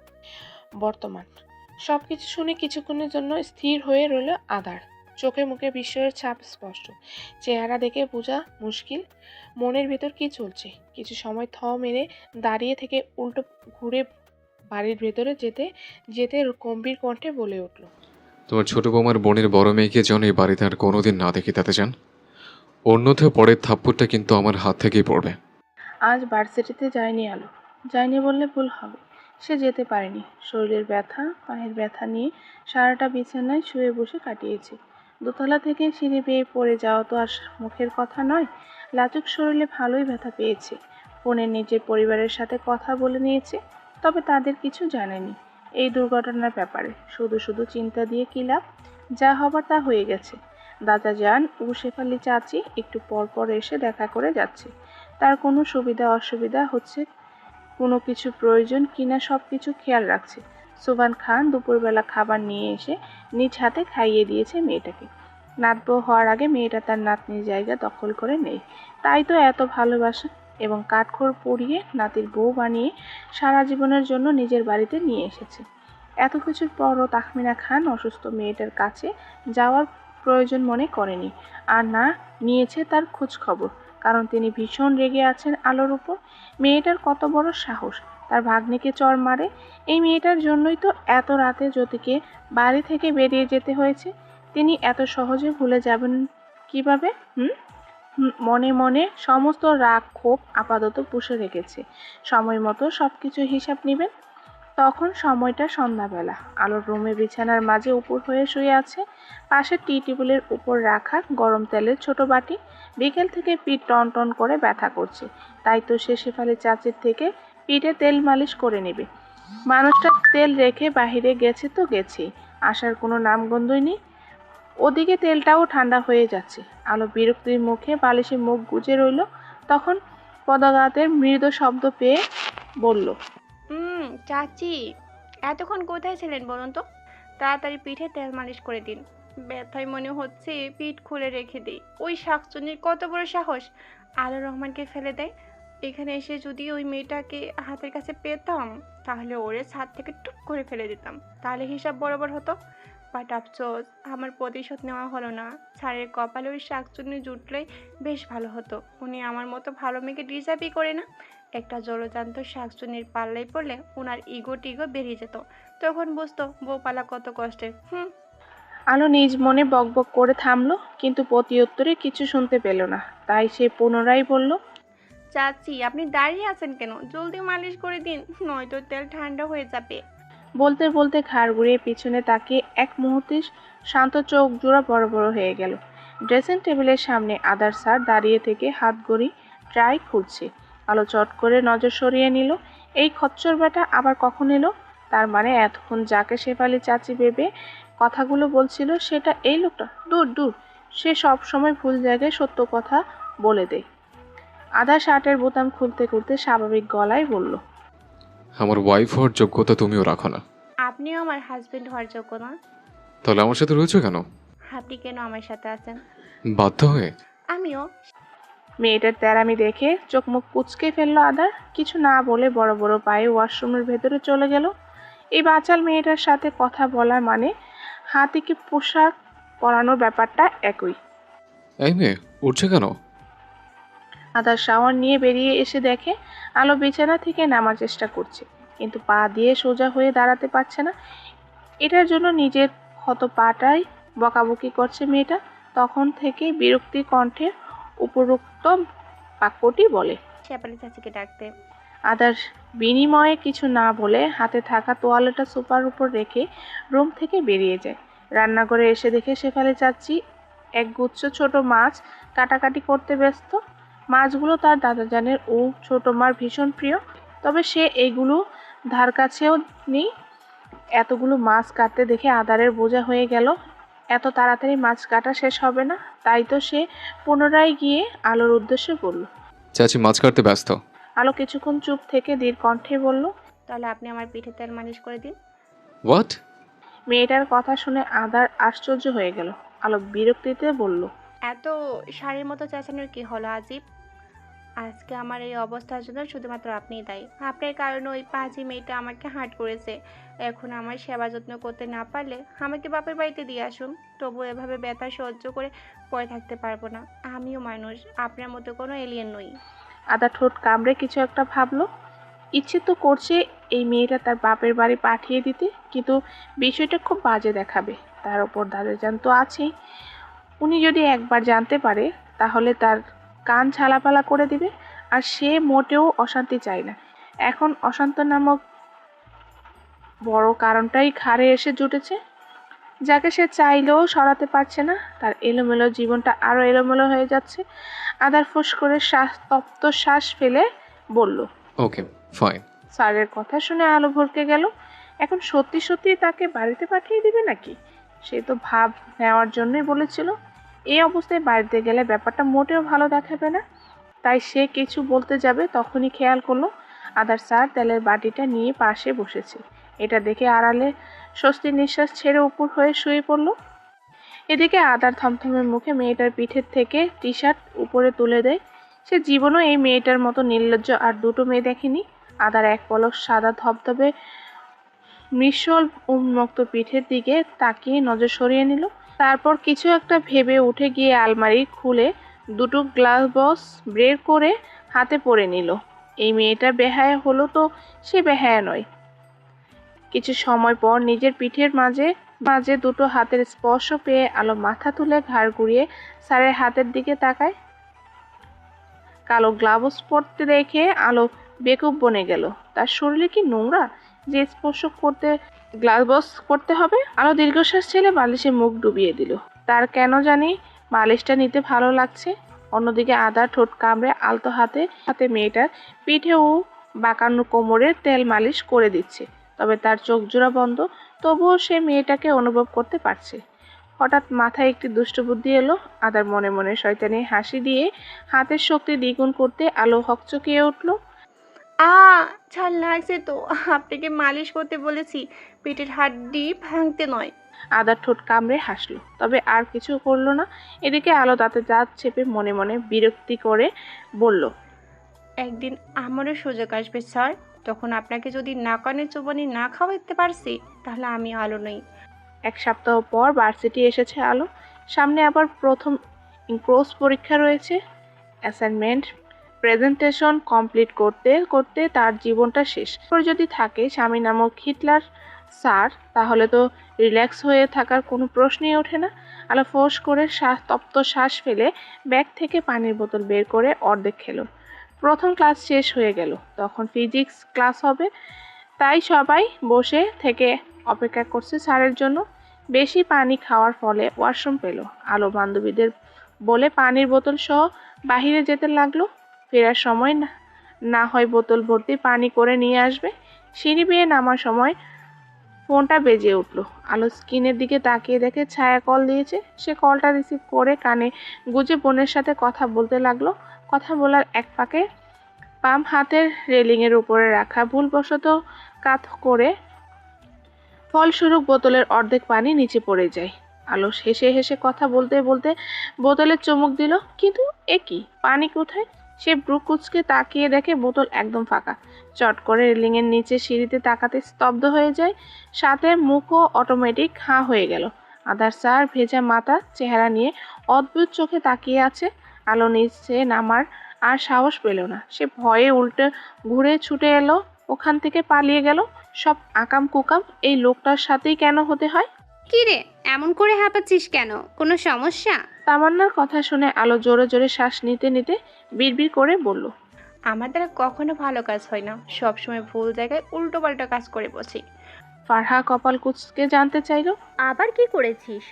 বর্তমান সবকিছু শুনে কিছুক্ষণের জন্য স্থির হয়ে রইল আধার। চোখে মুখে বিস্ময়ের ছাপ স্পষ্ট, চেহারা দেখে বোঝা মুশকিল মনের ভেতর কি চলছে। কিছু সময় থ মেরে দাঁড়িয়ে থেকে উল্টো ঘুরে বাড়ির ভেতরে যেতে যেতে গম্ভীর কণ্ঠে বলে উঠল।
তোমার ছোট বৌমার বোনের বড় মেয়েকে যেন এই বাড়িতে আর কোনোদিন না দেখি, তাতে চান? অন্যথায় পরের থাপ্পড়টা কিন্তু আমার হাত থেকেই পড়বে।
আজ ভার্সিটিতে যায়নি আলো, যায়নি বললে ভুল হবে। সে যেতে পারেনি, শরীরের ব্যথা পায়ের ব্যথা নিয়ে সারাটা বিছানায় শুয়ে বসে কাটিয়েছে। দোতলা থেকে সিঁড়ি বেয়ে পড়ে যাওয়া তো আর মুখের কথা নয়। লাজুক শরীরে ভালোই ব্যথা পেয়েছে। ফোনে নিজের পরিবারের সাথে কথা বলে নিয়েছে, তবে তাদের কিছু জানেনি এই দুর্ঘটনার ব্যাপারে। শুধু শুধু চিন্তা দিয়ে কী লাভ, যা হবার তা হয়ে গেছে। দাদা যান ও শেফালি চাচি একটু পর পর এসে দেখা করে যাচ্ছে। তার কোনো সুবিধা অসুবিধা হচ্ছে, কোনো কিছু প্রয়োজন কিনা সব কিছু খেয়াল রাখছে। সোবহান খান দুপুরবেলা খাবার নিয়ে এসে নিজ হাতে খাইয়ে দিয়েছে মেয়েটাকে। নাতবউ হওয়ার আগে মেয়েটা তার নাতনির জায়গা দখল করে নেয়, তাই তো এত ভালোবাসা এবং কাঠখড় পুড়িয়ে নাতির বউ বানিয়ে সারা জীবনের জন্য নিজের বাড়িতে নিয়ে এসেছে। এত কিছুর পরও তাহমিনা খান অসুস্থ মেয়েটার কাছে যাওয়ার প্রয়োজন মনে করেনি, আর না নিয়েছে তার খোঁজ খবর, কারণ তিনি ভীষণ রেগে আছেন আলোর উপর। মেয়েটার কত বড় সাহস তার ভাগ্নিকে চড় মারে! এই মেয়েটার জন্যই তো এত রাতে জ্যোতিকে বাড়ি থেকে বেরিয়ে যেতে হয়েছে। তিনি এত সহজে ভুলে যাবেন কিভাবে? মনে মনে সমস্ত রাগ ক্ষোভ আপাতত পুষে রেখেছে। সময় মতো সব কিছু হিসাব নেবেন। তখন সময়টা সন্ধ্যাবেলা। আলোর রুমে বিছানার মাঝে উপর হয়ে শুয়ে আছে, পাশে টি টেবিলের উপর রাখা গরম তেলের ছোট বাটি। বিকেল থেকে পিঠ টন টন করে ব্যথা করছে, তাই তো সে শেফালি চাচির থেকে পিঠে তেল মালিশ করে নেবে। মানুষটা তেল রেখে বাহিরে গেছে তো গেছেই, আসার কোনো নামগন্ধই নেই। ওদিকে তেলটাও ঠান্ডা হয়ে যাচ্ছে। আলো বিরক্তির মুখে বালিশে মুখ গুজে রইল। তখন পদাঘাতের মৃদু শব্দ পেয়ে বলল,
চাচি, এতক্ষণ কোথায় ছিলেন বলুন তো? তাড়াতাড়ি পিঠে তেল মালিশ করে দিন, ব্যথায় মনে হচ্ছে পিঠ খুলে রেখে দিই। ওই শাকচুনির কত বড় সাহস, আলোর রহমানকে ফেলে দেয়। এখানে এসে যদি ওই মেয়েটাকে হাতের কাছে পেতাম, তাহলে ওরে ছাদ থেকে টুপ করে ফেলে দিতাম, তাহলে হিসাব বরাবর হতো। বাট আফসোস আমার প্রতিশোধ নেওয়া হলো না। স্যারের কপালে ওই শাকচুন্নি জুটলেই বেশ ভালো হতো। উনি আমার মতো ভালো মেয়েকে ডিজার্ভই করে না। একটা জলজান্ত শাকচুন্নির পাল্লাই পড়লে ওনার ইগো টিগো বেরিয়ে যেত। তখন বুঝতো বউ পালা কত কষ্টের।
আলো নিজ মনে বকবক করে থামলো, কিন্তু প্রতিউত্তরে কিছু শুনতে পেল না। তাই সে পুনরায় বলল,
চাচি আপনি দাঁড়িয়ে আছেন কেন? জলদি মালিশ করে দিন, নয়তো তেল ঠান্ডা হয়ে যাবে।
বলতে বলতে ঘাড় ঘুরিয়ে পিছনে তাকিয়ে এক মুহূর্তে শান্ত চোখ জোড়া বড় বড় হয়ে গেল। ড্রেসিং টেবিলের সামনে আদার স্যার দাঁড়িয়ে থেকে হাত ঘড়ি ট্রাই খুলছে। আলো চট করে নজর সরিয়ে নিল। এই খচ্চর বেটা আবার কখন এলো? তার মানে এতক্ষণ যাকে শেফালি চাচি ভেবে কথাগুলো বলছিল সেটা এই লোকটা। দূর দূর, সে সব সময় ভুল জায়গায় সত্য কথা বলে দেয়। আধা শার্টের বোতাম খুলতে খুলতে স্বাভাবিক গলায় বলল,
আমার ওয়াইফ হওয়ার যোগ্যতা তুমিও রাখো না,
আপনিও আমার হাজবেন্ড হওয়ার যোগ্য না।
তাহলে আমার সাথে রয়েছে কেন?
আপনি কেন আমার সাথে আছেন?
বাধ্য হয়ে?
আমিও।
মেয়েটার তেড়ামি দেখে চোখ মুখ কুঁচকে ফেললো আদার। কিছু না বলে বড় বড় পায়ে ওয়াশরুমের ভেতরে চলে গেল। এই বাচাল মেয়েটার সাথে কথা বলা মানে হাতিকে পোশাক পরানোর ব্যাপারটা একই।
এই মেয়ে উঠছে কেন?
আদার শাওয়ার নিয়ে বেরিয়ে এসে দেখে আলো বিছানা থেকে নামার চেষ্টা করছে, কিন্তু পা দিয়ে সোজা হয়ে দাঁড়াতে পারছে না। এটার জন্য নিজের ক্ষত পাটাই বকাবকি করছে মেয়েটা। তখন থেকে বিরক্তি কণ্ঠে উপরোক্ত বাক্যটি বলে।
শেফালি চাচিকে ডাকতে।
আদার বিনিময়ে কিছু না বলে হাতে থাকা তোয়ালেটা সোফার উপর রেখে রুম থেকে বেরিয়ে যায়। রান্নাঘরে এসে দেখে শেফালি চাচ্ছি একগুচ্ছ ছোট মাছ কাটাকাটি করতে ব্যস্ত। মাছগুলো তার দাদাজানের ও ছোট মার ভীষণ প্রিয়, তবে সে এইগুলো ধার কাছেও নেই। এতগুলো মাছ কাটতে দেখে আদারের বোঝা হয়ে গেল। এত তাড়াতাড়ি মাছ কাটা শেষ হবে না। তাই তো সে পুনরায় গিয়ে আলোর উদ্দেশ্যে বলল।
চাচি মাছ কাটতে ব্যস্ত।
আলো কিছুক্ষণ চুপ থেকে ধীর কণ্ঠে বলল,
তাহলে আপনি আমার পিঠে তেল মালিশ করে দিন।
হোয়াট?
মেয়েটার কথা শুনে আদার আশ্চর্য হয়ে গেল। আলো বিরক্তিতে বলল,
এত শাড়ির মতো চেঁচানোর কি হলো আজিব? আজকে আমার এই অবস্থার জন্য শুধুমাত্র আপনিই দায়ী। আপনার কারণে ওই পাজি মেয়েটা আমাকে হার্ট করেছে। এখন আমার সেবা যত্ন করতে না পারলে আমাকে বাপের বাড়িতে দিয়ে আসুন। তবু এভাবে ব্যথা সহ্য করে পড়ে থাকতে পারবো না। আমিও মানুষ, আপনার মতো কোনো এলিয়েন নই।
আদা ঠোঁট কামড়ে কিছু একটা ভাবলো। ইচ্ছে তো করছে এই মেয়েটা তার বাপের বাড়ি পাঠিয়ে দিতে, কিন্তু বিষয়টা খুব বাজে দেখাবে। তার ওপর দাদাজান তো আছেই। উনি যদি একবার জানতে পারে তাহলে তার কান ঝালাপালা করে দিবে। আর সে মোটেও অশান্তি চায় না। এখন অশান্ত নামক বড় কারণটাই ঘাড়ে এসে জুটেছে, যাকে সে চাইলেও সরাতে পারছে না। তার এলোমেলো জীবনটা আরও এলোমেলো হয়ে যাচ্ছে। আদার ফোঁস করে তপ্ত শ্বাস ফেলে বলল,
ওকে ফাইন।
স্যারের কথা শুনে আলো ভরকে গেল। এখন সত্যি সত্যি তাকে বাড়িতে পাঠিয়ে দিবে নাকি? সে তো ভাব নেওয়ার জন্যই বলেছিল। এই অবস্থায় বাড়িতে গেলে ব্যাপারটা মোটেও ভালো দেখাবে না। তাই সে কিছু বলতে যাবে, তখনই খেয়াল করলো আদার স্যার তেলের বাটিটা নিয়ে পাশে বসেছে। এটা দেখে আড়ালে স্বস্তির নিঃশ্বাস ছেড়ে উপর হয়ে শুয়ে পড়ল। এদিকে আদার থমথমে মুখে মেয়েটার পিঠের থেকে টি শার্ট উপরে তুলে দেয়। সে জীবনও এই মেয়েটার মতো নির্লজ্জ আর দুটো মেয়ে দেখেনি। আদার এক পলক সাদা ধবধবে মৃষল উন্মুক্ত পিঠের দিকে তাকিয়ে নজর সরিয়ে নিল। তারপর কিছু একটা ভেবে উঠে গিয়ে আলমারি খুলে দুটো গ্লাস বক্স বের করে হাতে পরে নিল। এই মেয়েটা বেহায়া হলো তো সে বেহায়া নয়। কিছু সময় পর নিজের পিঠের মাঝে মাঝে দুটো হাতের স্পর্শ পেয়ে আলো মাথা তুলে ঘাড় ঘুরিয়ে স্যারের হাতের দিকে তাকায়। কালো গ্লাভস পরতে দেখে আলো বেকুব বনে গেল। তার শরীরে কি নোংরা যে স্পর্শ করতে গ্লাভস পরতে হবে? আলো দীর্ঘশ্বাস ছেড়ে বালিশে মুখ ডুবিয়ে দিল। তার কেন জানি বালিশটা নিতে ভালো লাগছে। অন্যদিকে আদা ঠোঁট কামড়ে আলতো হাতে হাতে মেয়েটার পিঠে ও বাঁকানো কোমরে তেল মালিশ করে দিচ্ছে। তবে তার চোখ জোড়া বন্ধ, তবুও সে মেয়েটাকে অনুভব করতে পারছে। হঠাৎ মাথায় একটি দুষ্ট বুদ্ধি এলো। আদার মনে মনে শয়তানি হাসি দিয়ে হাতের শক্তি দ্বিগুণ করতে আলো হকচকিয়ে উঠল।
আ ছাড় লাগছে তো। আপনাকে মালিশ করতে বলেছি, পেটের হাড্ডি ভাঙতে নয়।
আদার ঠোঁট কামড়ে হাসলো, তবে আর কিছু করলো না। এদিকে আলো দাঁতে দাঁত চেপে মনে মনে বিরক্তি করে বলল,
একদিন আমারও সুযোগ আসবে স্যার, তখন আপনাকে যদি না কানে চুবানি না খাওয়াতে পারছি তাহলে আমি আলো নই।
এক সপ্তাহ পর ভার্সিটি এসেছে আলো। সামনে আবার প্রথম কোর্স পরীক্ষা রয়েছে। অ্যাসাইনমেন্ট প্রেজেন্টেশন কমপ্লিট করতে করতে তার জীবনটা শেষ। পর যদি থাকে স্বামী নামক হিটলার স্যার, তাহলে তো রিল্যাক্স হয়ে থাকার কোনো প্রশ্নই ওঠে না। আলো ফোঁস করে তপ্ত শ্বাস ফেলে ব্যাগ থেকে পানির বোতল বের করে অর্ধেক খেলো। প্রথম ক্লাস শেষ হয়ে গেল, তখন ফিজিক্স ক্লাস হবে, তাই সবাই বসে থেকে অপেক্ষা করছে স্যারের জন্য। বেশি পানি খাওয়ার ফলে ওয়াশরুম পেল। আলো বান্ধবীদের বলে পানির বোতল সহ বাহিরে যেতে লাগলো। ফেরার সময় না হয় বোতল ভর্তি পানি করে নিয়ে আসবে। সিঁড়ি বেয়ে নামার সময় ফোনটা বেজে উঠলো। আলো স্ক্রিনের দিকে তাকিয়ে দেখে ছায়া কল দিয়েছে। সে কলটা রিসিভ করে কানে গুজে বোনের সাথে কথা বলতে লাগলো। কথা বলার এক ফাঁকে বাম হাতের রেলিংয়ের উপরে রাখা ভুলবশত কাত করে ফলস্বরূপ বোতলের অর্ধেক পানি নিচে পড়ে যায়। আলো হেসে হেসে কথা বলতে বলতে বোতলে চুমুক দিল, কিন্তু এ কি, পানি কোথায়? সে ব্রু কুঁচকে তাকিয়ে দেখে বোতল একদম ফাঁকা। চট করে রেলিংয়ের নিচে সিঁড়িতে তাকাতে স্তব্ধ হয়ে যায়, সাথে মুখও অটোমেটিক হাঁ হয়ে গেল। আদার স্যার ভেজা মাথা চেহারা নিয়ে অদ্ভুত চোখে তাকিয়ে আছে। আলো নিচে নামার আর সাহস পেল না। সে ভয়ে উল্টে ঘুরে ছুটে এলো, ওখান থেকে পালিয়ে গেল। সব আকাম কুকাম এই লোকটার সাথেই কেন হতে হয়?
কি রে, এমন করে হাঁপাচ্ছিস কেন? কোনো সমস্যা?
তামান্নার কথা শুনে আলো জোরে জোরে শ্বাস নিতে নিতে বিড়বিড় করে বলল,
আমার দ্বারা কখনো ভালো কাজ হয় না, সবসময় ভুল জায়গায় উল্টোপাল্টা কাজ করে বসি।
ফারহা কপাল কুঁচকে জানতে চাইল।
আবার কি করেছিস?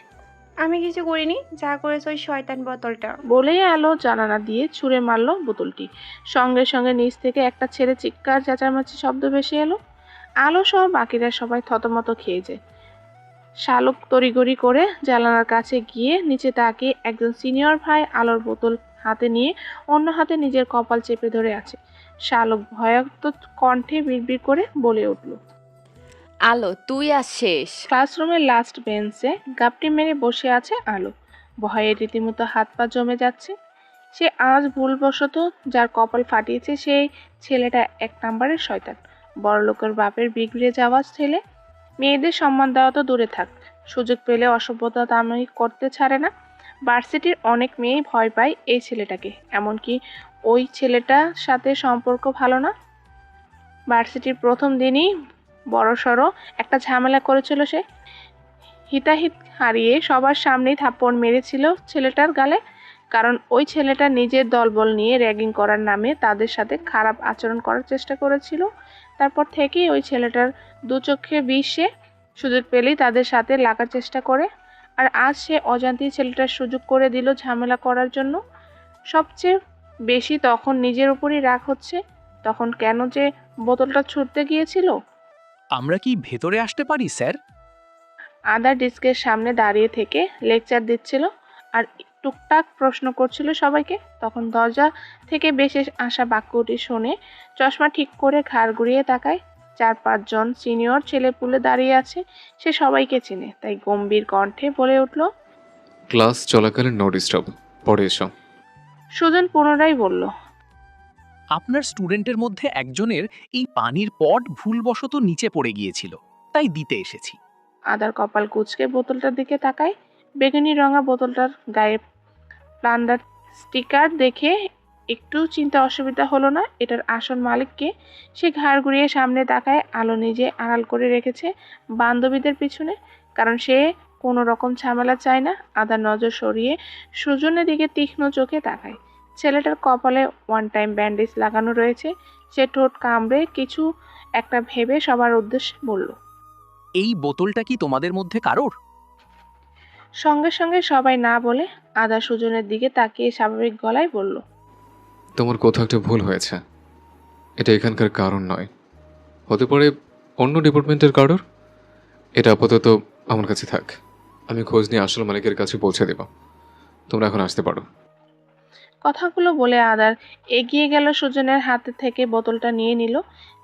আমি কিছু করিনি, যা করেছে ওই শয়তান বোতলটা।
বলেই আলো জানালা দিয়ে ছুঁড়ে মারল বোতলটি। সঙ্গে সঙ্গে নিচ থেকে একটা ছেলে চিৎকার চেঁচামেচি শব্দ ভেসে এলো। আলো সহ বাকিরা সবাই থতমত খেয়ে যায়। শালক তড়িঘড়ি করে জানালার কাছে গিয়ে নিচে তাকিয়ে একজন সিনিয়র ভাই আলোর বোতল হাতে নিয়ে অন্য হাতে নিজের কপাল চেপে ধরে আছে। শালক ভয়াক্ত কণ্ঠে বিড়বিড় করে বলে উঠল,
আলো তুই আজ শেষ।
ক্লাসরুমের লাস্ট বেঞ্চে গাপটি মেরে বসে আছে আলো। ভয়ে রীতিমতো হাত পা জমে যাচ্ছে। সে আজ ভুলবশত যার কপাল ফাটিয়েছে সেই ছেলেটা এক নাম্বারের শয়তান, বড়লোকের বাপের বিগড়ে যাওয়া ছেলে। মেয়েদের সম্মান দেওয়া তো দূরে থাক, সুযোগ পেলে অসভ্যতা তামাই করতে ছাড়ে না। ভার্সিটির অনেক মেয়েই ভয় পায় এই ছেলেটাকে, এমনকি ওই ছেলেটার সাথে সম্পর্ক ভালো না। ভার্সিটির প্রথম দিনই বড়সড় একটা ঝামেলা করেছিল সে। হিতাহিত হারিয়ে সবার সামনেই থাপ্পড় মেরেছিল ছেলেটার গালে, কারণ ওই ছেলেটা নিজের দলবল নিয়ে র্যাগিং করার নামে তাদের সাথে খারাপ আচরণ করার চেষ্টা করেছিল। তারপর থেকেই ওই ছেলেটার দু চোখে বিষ, সে সুযোগ পেলেই তাদের সাথে লাগার চেষ্টা করে। আর আজ সে অজান্তেই ছেলেটার সুযোগ করে দিল ঝামেলা করার জন্য। সবচেয়ে বেশি তখন নিজের উপরই রাগ হচ্ছে, তখন কেন যে বোতলটা ছুঁড়তে গিয়েছিল।
আমরা কি ভেতরে আসতে পারি স্যার?
আদার ডেস্কের সামনে দাঁড়িয়ে থেকে লেকচার দিচ্ছিল আর টুকটাক প্রশ্ন করছিল সবাইকে। তখন দরজা থেকে বেশি আসা বাক্যটি শুনে চশমা ঠিক করে ঘাড় ঘুরিয়ে তাকায়। 4-5 জন সিনিয়র ছেলেপুলে দাঁড়িয়ে আছে, সে সবাইকে চেনে, তাই গম্ভীর কণ্ঠে বলে উঠল,
ক্লাস চলাকালীন নো ডিস্টার্ব, পরে এসো।
সুজন পুনরায় বলল,
আপনার স্টুডেন্টের মধ্যে একজনের এই পানির পট ভুলবশত নিচে পড়ে গিয়েছিল, তাই দিতে এসেছি।
আদার কপাল কুঁচকে বোতলটার দিকে তাকায়। বেগুনি রঙা বোতলটার গায়ে প্লান্ডার স্টিকার দেখে একটু চিন্তা অসুবিধা হলো না এটার আসল মালিককে। সে ঘাড় ঘুরিয়ে সামনে তাকায়। আলো নিজে আড়াল করে রেখেছে বান্ধবীদের পিছনে, কারণ সে কোনো রকম ঝামেলা চায় না। আদার নজর সরিয়ে সুজনের দিকে তীক্ষ্ণ চোখে তাকায়। ছেলেটার কপালে ওয়ান টাইম ব্যান্ডেজ লাগানো রয়েছে। সে ঠোঁট কামড়ে কিছু একটা ভেবে সবার উদ্দেশ্যে বলল,
এই বোতলটা কি তোমাদের মধ্যে কারোর?
সঙ্গে সঙ্গে সবাই না বলে আদা সুজনের দিকে তাকিয়ে স্বাভাবিক গলায় বলল,
তোমার কোথাও একটা ভুল হয়েছে, এটা এখানকার কারণ নয়, হতে পারে অন্য ডিপার্টমেন্টের কারোর। এটা আপাতত আমার কাছে থাক, আমি খোঁজ নিয়ে আসল মালিকের কাছে পৌঁছে দেব। তোমরা এখন আসতে পারো।
কথাগুলো বলে আদার এগিয়ে গেল সুজনের হাতে থেকে বোতলটা নিয়ে নিল।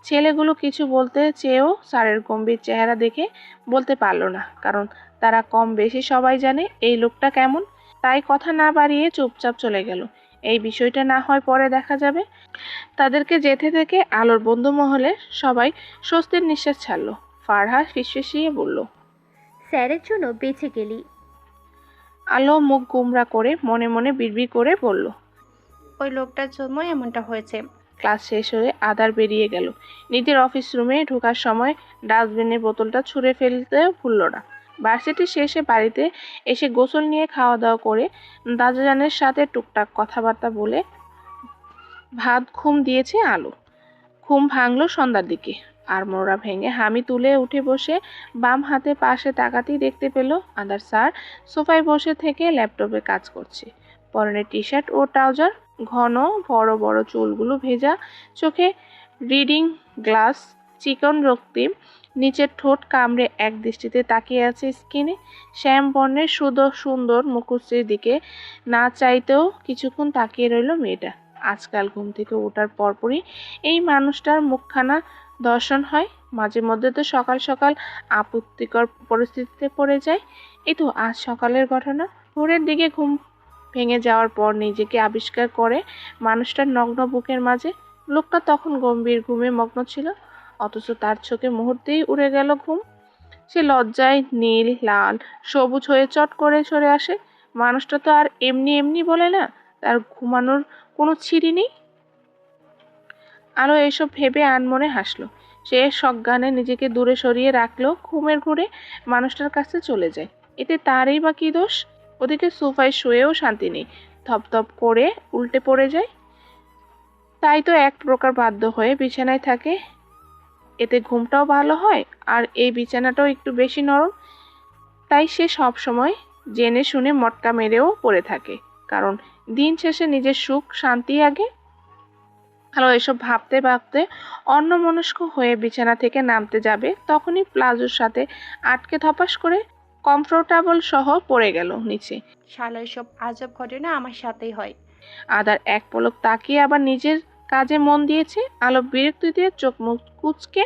ছেলেগুলো কিছু বলতে চেয়েও স্যারের গম্ভীর চেহারা দেখে বলতে পারলো না, কারণ তারা কম বেশি সবাই জানে এই লোকটা কেমন। তাই কথা না বাড়িয়ে চুপচাপ চলে গেল। এই বিষয়টা না হয় পরে দেখা যাবে। তাদেরকে যেতে থেকে আলোর বন্ধু মহলে সবাই স্বস্তির নিঃশ্বাস ছাড়লো। ফারহা ফিসফিসিয়ে বলল,
স্যারের জন্য বেঁচে গেলি।
আলো মুখ গুমরা করে মনে মনে বিড়বিড় করে বলল।
ওই লোকটার জন্যই এমনটা হয়েছে।
ক্লাস শেষ হয়ে আদার বেরিয়ে গেল। নিজের অফিস রুমে ঢোকার সময় ডাস্টবিনের বোতলটা ছুঁড়ে ফেলতে ভুলল না। ভার্সিটি শেষে বাড়িতে এসে গোসল নিয়ে খাওয়া দাওয়া করে দাদাজানের সাথে টুকটাক কথাবার্তা বলে ভাত ঘুম দিয়েছে আলো। ঘুম ভাঙলো সন্ধ্যার দিকে। আর মোড়া ভেঙে হামি তুলে উঠে বসে বাম হাতে পাশে তাকাতেই দেখতে পেল আদার স্যার সোফায় বসে থেকে ল্যাপটপে কাজ করছে। পরনে টি শার্ট ও ট্রাউজার, ঘন বড় বড় চুলগুলো ভেজা, চোখে রিডিং গ্লাস, চিকন রক্তিম, নিচের ঠোঁট কামড়ে এক দৃষ্টিতে তাকিয়ে আছে স্কিনে। শ্যাম বর্ণের সুন্দর মুখশ্রীর দিকে না চাইতেও কিছুক্ষণ তাকিয়ে রইল মেয়েটা। আজকাল ঘুম থেকে ওঠার পরপরই এই মানুষটার মুখখানা দর্শন হয়। মাঝে মধ্যে তো সকাল সকাল আপত্তিকর পরিস্থিতিতে পড়ে যায়। এই তো আজ সকালের ঘটনা। ভোরের দিকে ঘুম ভেঙে যাওয়ার পর নিজেকে আবিষ্কার করে মানুষটার নগ্ন বুকের মাঝে। লোকটা তখন গম্ভীর ঘুমে মগ্ন ছিল, অথচ তার চোখে মুহূর্তেই উড়ে গেল ঘুম। সে লজ্জায় নীল, লাল, সবুজ হয়ে চট করে সরে আসে। মানুষটা তো আর এমনি এমনি বলে না, তার ঘুমানোর কোনো ছিরি নেই। আলো এসব ভেবে আনমনে হাসলো। সে সজ্ঞানে নিজেকে দূরে সরিয়ে রাখলো। ঘুমের ঘুরে মানুষটার কাছে চলে যায়, এতে তারই বা কি দোষ? ওদিকে সোফায় শুয়েও শান্তি নেই, ধপধপ করে উল্টে পড়ে যায়। তাই তো এক প্রকার বাধ্য হয়ে বিছানায় থাকে, এতে ঘুমটাও ভালো হয় আর এই বিছানাটাও একটু বেশি নরম। তাই সে সব সময় জেনে শুনে মটকা মেরেও পড়ে থাকে, কারণ দিন শেষে নিজের সুখ শান্তি আগে। আলো এসব ভাবতে ভাবতে অন্যমনস্ক হয়ে বিছানা থেকে নামতে যাবে, তখনই প্লাজোর সাথে আটকে ধপাস করে কমফোর্টেবল সহ পড়ে গেল নিচে।
শালা এসব আজব ঘটনা আমার সাথেই হয়।
আদার এক পলক তাকিয়ে আবার নিজের কাজে মন দিয়েছে। আলো বিরক্তিতে চোখ মুখ কুচকে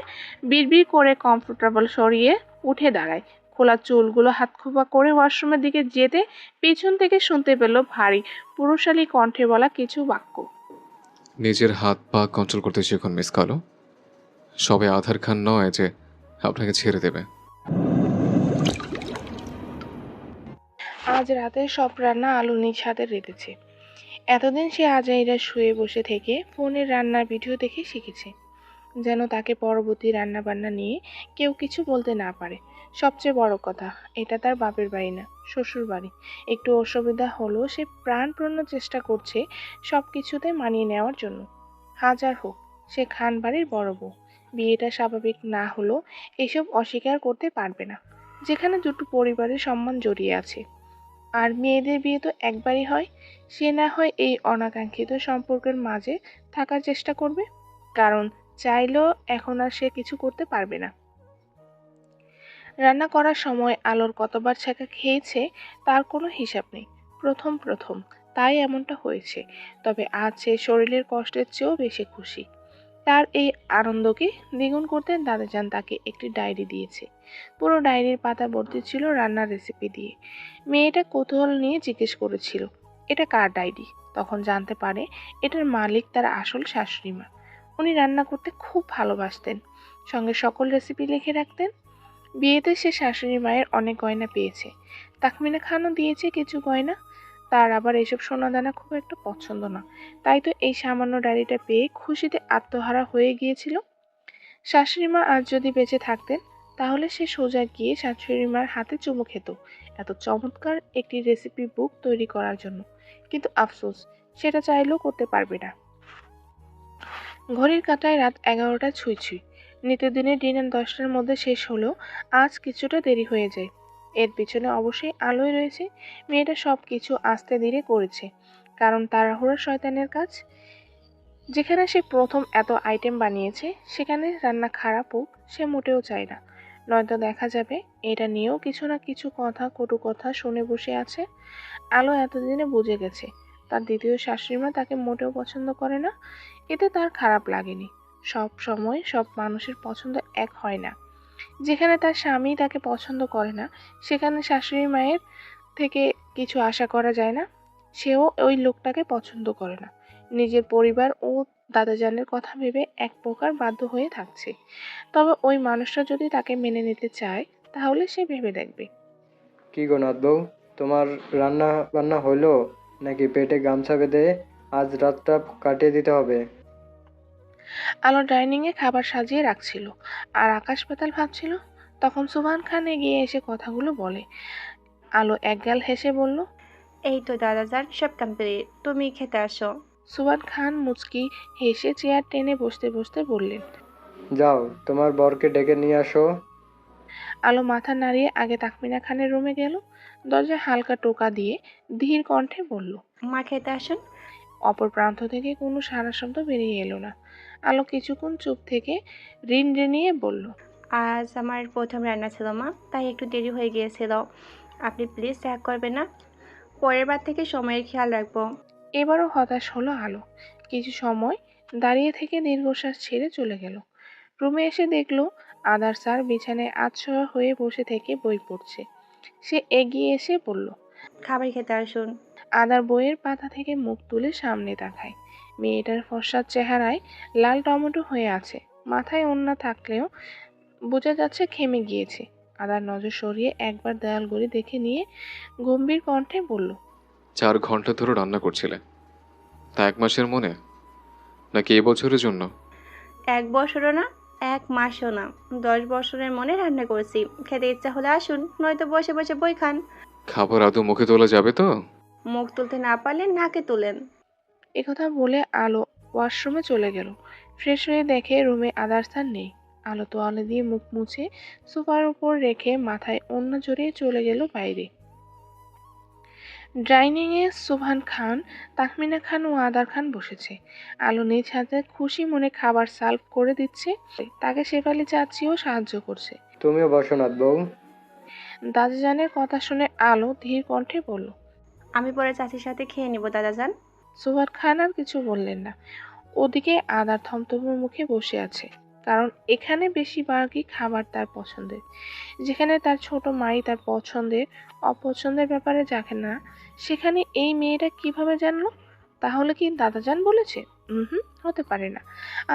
বিড়বিড় করে কমফোর্টেবল সরিয়ে উঠে দাঁড়ায়। খোলা চুলগুলো হাত খোপা করে ওয়াশরুমের দিকে যেতে পিছন থেকে শুনতে পেল ভারী পুরুষালী কণ্ঠে বলা কিছু বাক্য।
নিজের হাত পা কন্ট্রোল করতে শিখুন মিস কালো। সবে আধার খান নয় যে আপনাকে ছেড়ে দেবে।
আজ রাতে সব রান্না আলো নিজ হাতে রেঁধেছে। এতদিন সে আজাইরা শুয়ে বসে থেকে ফোনের রান্নার ভিডিও দেখে শিখেছে, যেন তাকে পরবর্তী রান্না বান্না নিয়ে কেউ কিছু বলতে না পারে। সবচেয়ে বড় কথা, এটা তার বাপের বাড়ি না, শ্বশুর বাড়ি। একটু অসুবিধা হলেও সে প্রাণপূর্ণ চেষ্টা করছে সব কিছুতে মানিয়ে নেওয়ার জন্য। হাজার হোক সে খান বাড়ির বড় বউ, বিয়েটা স্বাভাবিক না হলেও এসব অস্বীকার করতে পারবে না, যেখানে দুটো পরিবারের সম্মান জড়িয়ে আছে। আর মেয়েদের বিয়ে তো একবারই হয়, সে না হয় এই অনাকাঙ্ক্ষিত সম্পর্কের মাঝে থাকার চেষ্টা করবে, কারণ চাইলেও এখন আর সে কিছু করতে পারবে না। রান্না করার সময় আলোর কতবার ছ্যাঁকা খেয়েছে তার কোনো হিসাব নেই। প্রথম তাই এমনটা হয়েছে, তবে আজ সে শরীরের কষ্টের চেয়েও বেশি খুশি। তার এই আনন্দকে দ্বিগুণ করতে দাদাজান তাকে একটি ডায়েরি দিয়েছে। পুরো ডায়েরির পাতা ভর্তি ছিল রান্নার রেসিপি দিয়ে। মেয়েটা কৌতূহল নিয়ে জিজ্ঞেস করেছিল, এটা কার ডায়েরি? তখন জানতে পারে এটার মালিক তার আসল শাশুড়ি মা। উনি রান্না করতে খুব ভালোবাসতেন, সঙ্গে সকল রেসিপি লিখে রাখতেন। বিয়েতে সে শাশুড়ি মায়ের অনেক গয়না পেয়েছে, তাকমিনা খানও দিয়েছে কিছু গয়না। তার আবার এসব সোনাদানা খুব একটা পছন্দ না, তাই তো এই সামান্য ডায়েরিটা পেয়ে খুশিতে আত্মহারা হয়ে গিয়েছিল। শাশুড়ি মা আজ যদি বেঁচে থাকতেন তাহলে সে সোজা গিয়ে শাশুড়ি মার হাতে চুমু খেত এত চমৎকার একটি রেসিপি বুক তৈরি করার জন্য, কিন্তু আফসোস সেটা চাইলেও করতে পারবে না। ঘড়ির কাঁটায় রাত 11টা ছুঁই। নিত্যদিনের ডিনার 10টার মধ্যে শেষ হলেও আজ কিছুটা দেরি হয়ে যায়। এর পিছনে অবশ্যই আলোই রয়েছে। মেয়েটা সব কিছু আস্তে ধীরে করেছে, কারণ তাড়াহুড়া শয়তানের কাজ। যেখানে সে প্রথম এত আইটেম বানিয়েছে সেখানে রান্না খারাপ হোক সে মোটেও চায় না, নয়তো দেখা যাবে এটা নিয়েও কিছু না কিছু কটু কথা শুনে বসে আছে। আলো এতদিনে বুঝে গেছে তার দ্বিতীয় শাশুড়িমা তাকে মোটেও পছন্দ করে না। এতে তার খারাপ লাগেনি। সব সময় সব মানুষের পছন্দ এক হয় না। যেখানে তার স্বামী তাকে পছন্দ করে না সেখানে শাশুড়ি মায়ের থেকে কিছু আশা করা যায় না। সেও ওই লোকটাকে পছন্দ করে না। নিজের পরিবার ও দাদাজানের কথা ভেবে এক প্রকার বাধ্য হয়ে থাকছে। তবে ওই মানুষটা যদি তাকে মেনে নিতে চায় তাহলে সে ভেবে দেখবে।
কি গো নাথ বউ, তোমার রান্না বান্না হলো নাকি পেটে গামছা বেঁধে আজ রাতটা কাটিয়ে দিতে হবে?
আলো ডাইনিংয়ে খাবার সাজিয়ে রাখছিল আর আকাশ পাতাল ভাবছিল। তখন সুবহান খান এগিয়ে এসে কথাগুলো বলে। আলো একগাল হেসে বলল।
এই তো দাদাজান, সব কমপ্লিট, তুমি খেতে আসো।
সুবহান খান মুচকি হেসে চেয়ার টেনে বসতে বসতে বললেন।
যাও, তোমার বরকে ডেকে নিয়ে আসো।
আলো মাথা নাড়িয়ে আগে তাকমিনা খানের রুমে গেল। দরজায় হালকা টোকা দিয়ে ধীর কণ্ঠে বলল।
মা খেতে আসুন।
অপর প্রান্ত থেকে কোনো সাড়া শব্দ বেরিয়ে এলো না। আলো কিছুক্ষণ চুপ থেকে ঋণ ঋণিয়ে বলল।
আজ আমার প্রথম রান্না ছিল মা, তাই একটু দেরি হয়ে গিয়েছিল। আপনি প্লিজ ত্যাগ করবেন না, পরের বার থেকে সময়ের খেয়াল রাখবো।
এবারও হতাশ হলো আলো। কিছু সময় দাঁড়িয়ে থেকে দীর্ঘশ্বাস ছেড়ে চলে গেল। রুমে এসে দেখলো আদার স্যার বিছানায় আধশোয়া হয়ে বসে থেকে বই পড়ছে। সে এগিয়ে এসে বলল।
খাবার খেতে আসুন।
আদার বইয়ের পাতা থেকে মুখ তুলে সামনে তাকায়। মেয়েটার ফর্সা চেহারায় লাল টমেটো হয়ে আছে। মাথায় ওড়না থাকলেও বোঝা যাচ্ছে ঘেমে গিয়েছে। আদার নজর সরিয়ে একবার দেয়াল গড়ি দেখে নিয়ে গম্ভীর কণ্ঠে বলল।
4 ঘন্টা ধরে রান্না করছিলে, তা 1 মাসের মনে নাকি এবছরের জন্য?
1 বছরও না, 1 মাসও না, 10 বছরের মনে রান্না করছি। খেতে ইচ্ছা হলে আসুন, নয়তো বসে বসে বই খান।
খাবার আদৌ মুখে তোলা যাবে তো?
মুখ তুলতে না পারলে নাকে তুলেন।
একথা বলে আলো ওয়াশরুমে চলে গেল। ফ্রেশ হয়ে দেখে রুমে আদার স্থান নেই। আলো তোয়ালে দিয়ে মুখ মুছে সোফার উপর রেখে মাথায় ওড়না জড়িয়ে চলে গেল বাইরে। ডাইনিংয়ে সুবহান খান, তাহমিনা খান ও আদার খান বসেছে। আলো নিজ হাতে খুশি মনে খাবার সার্ভ করে দিচ্ছে। তাকে শেফালি চাচিও সাহায্য করছে।
তুমিও বসো নাথ বউ।
দাদাজানের কথা শুনে আলো ধীর কণ্ঠে বলল।
আমি পরে চাচির সাথে খেয়ে নিব দাদাজান।
সুবহান খান আর কিছু বললেন না। ওদিকে আদার থমথমে মুখে বসে আছে, কারণ এখানে বেশিরভাগই খাবার তার পছন্দের। যেখানে তার ছোট মাই তার পছন্দের অপছন্দের ব্যাপারে জানে না, সেখানে এই মেয়েটা কিভাবে জানলো? তাহলে কি দাদাজান বলেছে? হতে পারে না।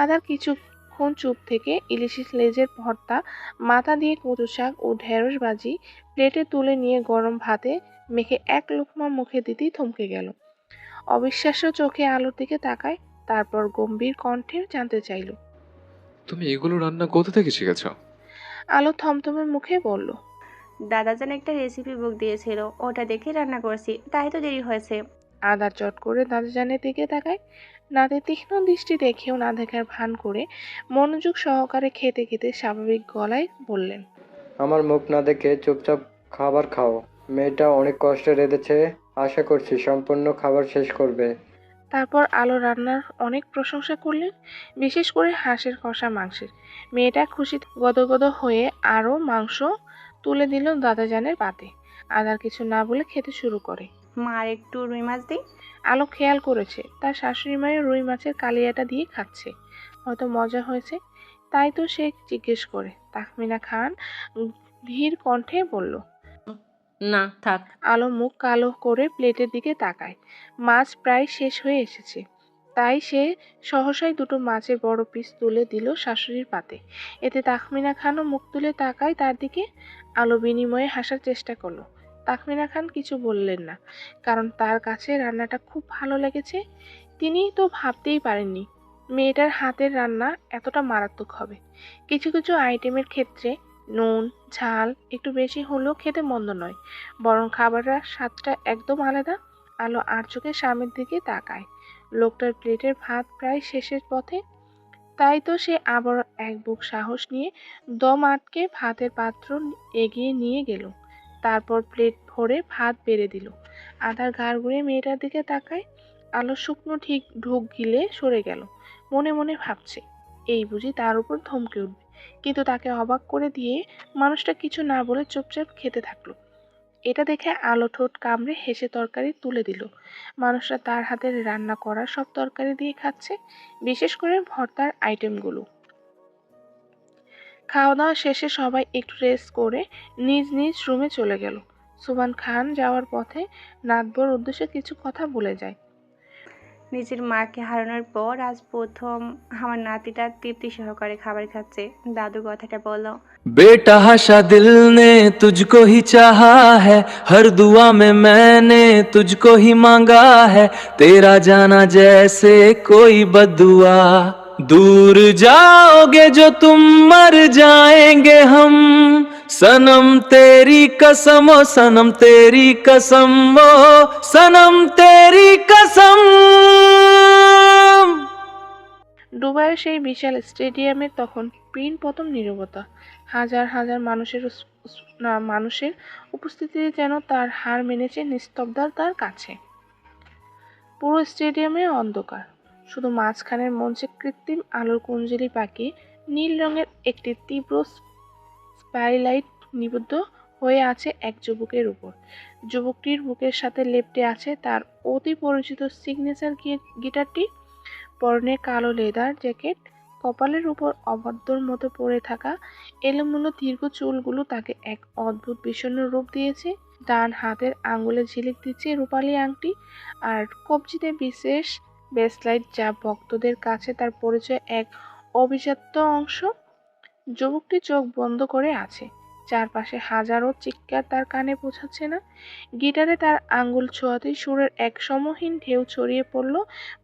আদার কিছুক্ষণ চুপ থেকে ইলিশের লেজের ভর্তা, মাথা দিয়ে কচু শাক ও ঢেঁড়স ভাজি প্লেটে তুলে নিয়ে গরম ভাতে মেখে এক লোকমা মুখে দিতেই থমকে গেল। অবিশ্বাস্য চোখে আলোর দিকে তাকায়, তারপর গম্ভীর কণ্ঠে জানতে চাইল।
তুমি এগুলো রান্না কোথা থেকে শিখেছ?
আলো থমথমে মুখে বলল।
দাদাজান একটা রেসিপি বুক দিয়েছিল, ওটা দেখে রান্না করছি, তাই তো দেরি হয়েছে।
আদা চট করে দাদাজানের দিকে তাকায়। নাতে তীক্ষ্ণ দৃষ্টি দেখেও না দেখার ভান করে মনোযোগ সহকারে খেতে খেতে স্বাভাবিক গলায় বললেন।
আমার মুখ না দেখে চুপচাপ খাবার খাও। মেয়েটা অনেক কষ্টে রেঁধেছে, আশা করছি সম্পূর্ণ খাবার শেষ করবে।
তারপর আলো রান্নার অনেক প্রশংসা করলেন, বিশেষ করে হাঁসের কষা মাংসের। মেয়েটা খুশিতে গদগদ হয়ে আরও মাংস তুলে দিল দাদাজানের পাতে। আদার কিছু না বলে খেতে শুরু করে।
মা আর একটু রুই মাছ দিই।
আলো খেয়াল করেছে তার শাশুড়ি মায়ের রুই মাছের কালিয়াটা দিয়ে খাচ্ছে। হয়তো মজা হয়েছে, তাই তো সে জিজ্ঞেস করে। তাহমিনা খান ধীর কণ্ঠে বলল।
না থাক।
আলো মুখ কালো করে প্লেটের দিকে তাকায়। মাছ প্রায় শেষ হয়ে এসেছে, তাই সে সহসাই দুটো মাছের বড় পিস তুলে দিল শাশুড়ির পাতে। এতে তাহমিনা খানও মুখ তুলে তাকায় তার দিকে। আলো বিনিময়ে হাসার চেষ্টা করলো। তাহমিনা খান কিছু বললেন না, কারণ তার কাছে রান্নাটা খুব ভালো লেগেছে। তিনি তো ভাবতেই পারেননি মেয়েটার হাতের রান্না এতটা মারাত্মক হবে। কিছু কিছু আইটেমের ক্ষেত্রে নুন ঝাল একটু বেশি হলেও খেতে মন্দ নয়, বরং খাবারের স্বাদটা একদম আলাদা। আলো আর চোখে স্বামীর দিকে তাকায়। লোকটার প্লেটের ভাত প্রায় শেষের পথে, তাই তো সে আবার এক বুক সাহস নিয়ে দম আটকে ভাতের পাত্র এগিয়ে নিয়ে গেল। তারপর প্লেট ভরে ভাত বেড়ে দিল। আদার ঘাড় ঘুরে মেয়েটার দিকে তাকায়। আলো শুকনো ঠিক ঢোক গিলে সরে গেল। মনে মনে ভাবছে, এই বুঝি তার উপর ধমকে উঠবে। কিন্তু তাকে অবাক করে দিয়ে মানুষটা কিছু না বলে চুপচাপ খেতে থাকলো। এটা দেখে আলো ঠোঁট কামড়ে হেসে তরকারি তুলে দিল। মানুষটা তার হাতের রান্না করা সব তরকারি দিয়ে খাচ্ছে, বিশেষ করে ভর্তার আইটেমগুলো। খাওয়া দাওয়া শেষে সবাই একটু রেস্ট করে নিজ নিজ রুমে চলে গেল। সুবহান খান যাওয়ার পথে নাতবর উদ্দেশ্যে কিছু কথা বলে যায়।
নিজের মাকে হারানোর পর আজ প্রথম আমার নাতিটা তৃপ্তি সহকারে খাবার খাচ্ছে। দাদু কথাটা বলল।
बेतहाशा दिल ने तुझको ही चाहा है, हर दुआ में मैंने तुझको ही मांगा है, तेरा जाना जैसे कोई बदुआ। दूर जाओगे जो तुम मर जाएंगे हम, सनम तेरी कसम ओ सनम तेरी कसम ओ सनम तेरी कसम।
দুবাইয়ের সেই বিশাল স্টেডিয়ামে তখন প্রথম নীরবতা। হাজার হাজার মানুষের উপস্থিতিতে যেন তার হার মেনেছে নিস্তব্ধতার কাছে। পুরো স্টেডিয়ামে অন্ধকার, শুধু মাঝখানের মঞ্চে কৃত্রিম আলোর কুঞ্জলি পাকিয়ে নীল রঙের একটি তীব্র স্পাইলাইট নিবদ্ধ হয়ে আছে এক যুবকের উপর। যুবকটির বুকের সাথে লেপ্টে আছে তার অতি পরিচিত সিগনেচার গিটারটি। পরনে কালো লেদার জ্যাকেট, কপালের উপর অবাধ্যর মতো পড়ে থাকা এলোমেলো দীর্ঘ চুলগুলো তাকে এক অদ্ভুত বিষণ্ণ রূপ দিয়েছে। ডান হাতের আঙ্গুলে ঝিলিক দিচ্ছে রূপালী আংটি, আর কবজিতে বিশেষ ব্রেসলাইট, যা ভক্তদের কাছে তার পরিচয় এক অভিজাত্য অংশ। যুবকটি চোখ বন্ধ করে আছে, চারপাশে হাজারো চিৎকার তার কানে পৌঁছাচ্ছে না। গিটারে তার আঙ্গুল ছোঁয়াতেই সুরের এক সমহীন ঢেউ ছড়িয়ে পড়ল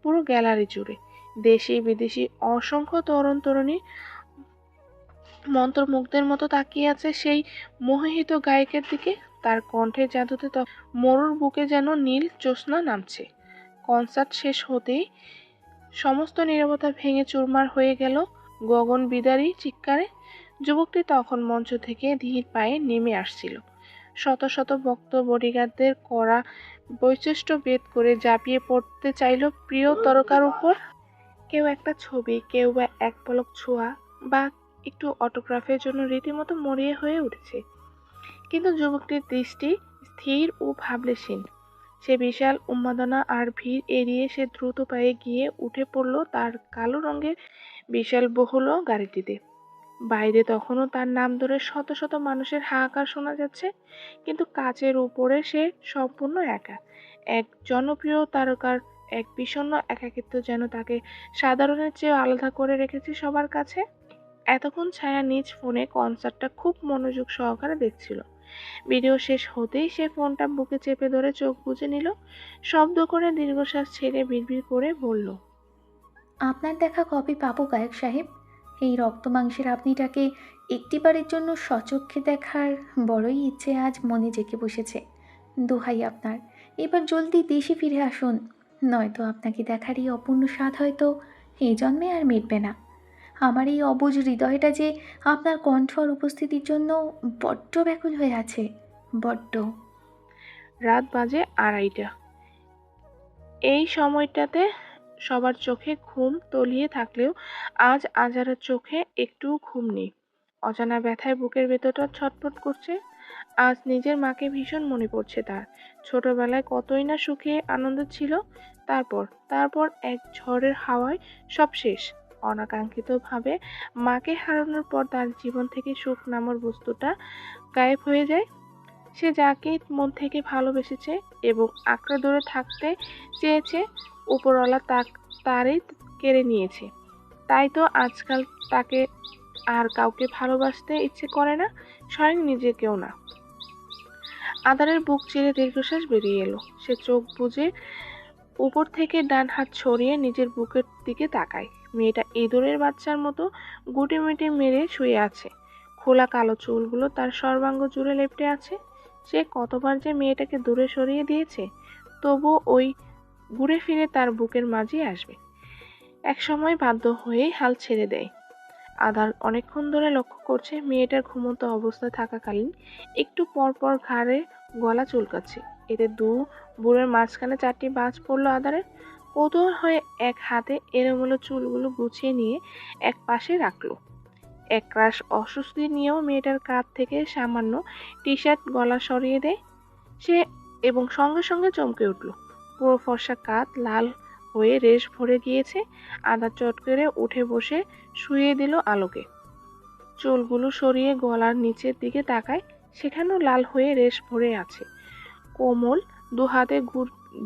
পুরো গ্যালারি জুড়ে। দেশি বিদেশি অসংখ্য তরুণ তরুণী মন্ত্রমুগ্ধের মতো তাকিয়ে আছে সেই মোহিত গায়কের দিকে। তার কণ্ঠের জাদুতে মরুর বুকে যেন নীল জ্যোৎস্না নামছে। কনসার্ট শেষ হতেই সমস্ত নীরবতা ভেঙে চুরমার হয়ে গেল গগন বিদারী চিৎকারে। যুবকটি তখন মঞ্চ থেকে ধীর পায়ে নেমে আসছিল। শত শত ভক্ত বডিগার্ডদের কড়া বৈশিষ্ট্য ভেদ করে ঝাঁপিয়ে পড়তে চাইল প্রিয় তারকার উপর। কেউ একটা ছবি, কেউ বা এক পলক ছোঁয়া বা একটু অটোগ্রাফের জন্য রীতিমতো মরিয়া হয়ে উঠেছে। কিন্তু যুবকটির দৃষ্টি স্থির ও ভাবলেশীন। সে বিশাল উন্মাদনা আর ভিড় এড়িয়ে সে দ্রুত পায়ে গিয়ে উঠে পড়ল তার কালো রঙের বিশাল বহুল গাড়িটিতে। বাইরে তখনও তার নাম ধরে শত শত মানুষের হাহাকার শোনা যাচ্ছে, কিন্তু কাচের উপরে সে সম্পূর্ণ একা। এক জনপ্রিয় তারকার এক বিষণ্ণ একাকিত্ব যেন তাকে সাধারণের চেয়ে আলাদা করে রেখেছে সবার কাছে। এতক্ষণ ছায়া নিজ ফোনে কনসার্টটা খুব মনোযোগ সহকারে দেখছিল। ভিডিও শেষ হতেই সে ফোনটা বুকে চেপে ধরে চোখ বুজে নিল। শব্দ করে দীর্ঘশ্বাস ছেড়ে বিড়বিড় করে বলল,
আপনার দেখা কবে পাবো গায়ক সাহেব? এই রক্ত মাংসের আপনিটাকে একটিবারের জন্য সচক্ষে দেখার বড়ই ইচ্ছে আজ মনে জেগে বসেছে। দোহাই আপনার, এবার জলদি দেশে ফিরে আসুন, নয়তো আপনাকে দেখার এই অপূর্ণ স্বাদ হয়তো এই জন্মে আর মিটবে না। আমার এই অবুঝ হৃদয়টা যে আপনার কণ্ঠ আর উপস্থিতির জন্য বড্ড ব্যাকুল হয়ে আছে, বড্ড।
রাত বাজে 2:30। এই সময়টাতে সবার চোখে ঘুম তলিয়ে থাকলেও আজ আজারার চোখে একটুও ঘুম নেই। অজানা ব্যথায় বুকের ভেতরটা ছটফট করছে। আজ নিজের মাকে ভীষণ মনে পড়ছে তার। ছোটবেলায় কতই না সুখে আনন্দ ছিল, তারপর এক ঝড়ের হাওয়ায় সব শেষ। অনাকাঙ্ক্ষিতভাবে মাকে হারানোর পর তার জীবন থেকে সুখ নামের বস্তুটা গায়েব হয়ে যায়। সে যাকে মন থেকে ভালোবেসেছে এবং আঁকড়ে ধরে থাকতে চেয়েছে, উপরওয়ালা তারই কেড়ে নিয়েছে। তাই তো আজকাল তাকে আর কাউকে ভালোবাসতে ইচ্ছে করে না, স্বয়ং নিজেকেও না। আদারের বুক চিরে দীর্ঘশ্বাস বেরিয়ে এলো। সে চোখ বুজে উপর থেকে ডান হাত ছড়িয়ে নিজের বুকের দিকে তাকায়। মেয়েটা ইঁদুরের বাচ্চার মতো গুটিমিটি মেরে শুয়ে আছে। খোলা কালো চুলগুলো তার সর্বাঙ্গ জুড়ে লেপ্টে আছে। সে কতবার যে মেয়েটাকে দূরে সরিয়ে দিয়েছে, তবু ওই ঘুরে ফিরে তার বুকের মাঝে আসবে। এক সময় বাধ্য হয়ে হাল ছেড়ে দেয়। আদার অনেকক্ষণ ধরে লক্ষ্য করছে মেয়েটার ঘুমন্ত অবস্থায় থাকাকালীন একটু পর পর ঘাড়ে গলা চুলকাচ্ছে। এতে দু বুড়ের মাঝখানে 4টি বাজ পড়ল আদারের। কৌতূহল হয়ে এক হাতে এলোমেলো চুলগুলো গুছিয়ে নিয়ে এক পাশে রাখলো। একরাশ অস্বস্তি নিয়েও মেয়েটার কাঁধ থেকে সামান্য টি শার্ট গলা সরিয়ে দেয় সে, এবং সঙ্গে সঙ্গে চমকে উঠল। পুরো ফর্সা কাঁধ লাল হয়ে রেশ ভরে গিয়েছে। আদা চট করে উঠে বসে শুইয়ে দিল আলোকে। চুলগুলো সরিয়ে গলার নিচের দিকে তাকায়, সেখানেও লাল হয়ে রেশ ভরে আছে। কোমল দু হাতে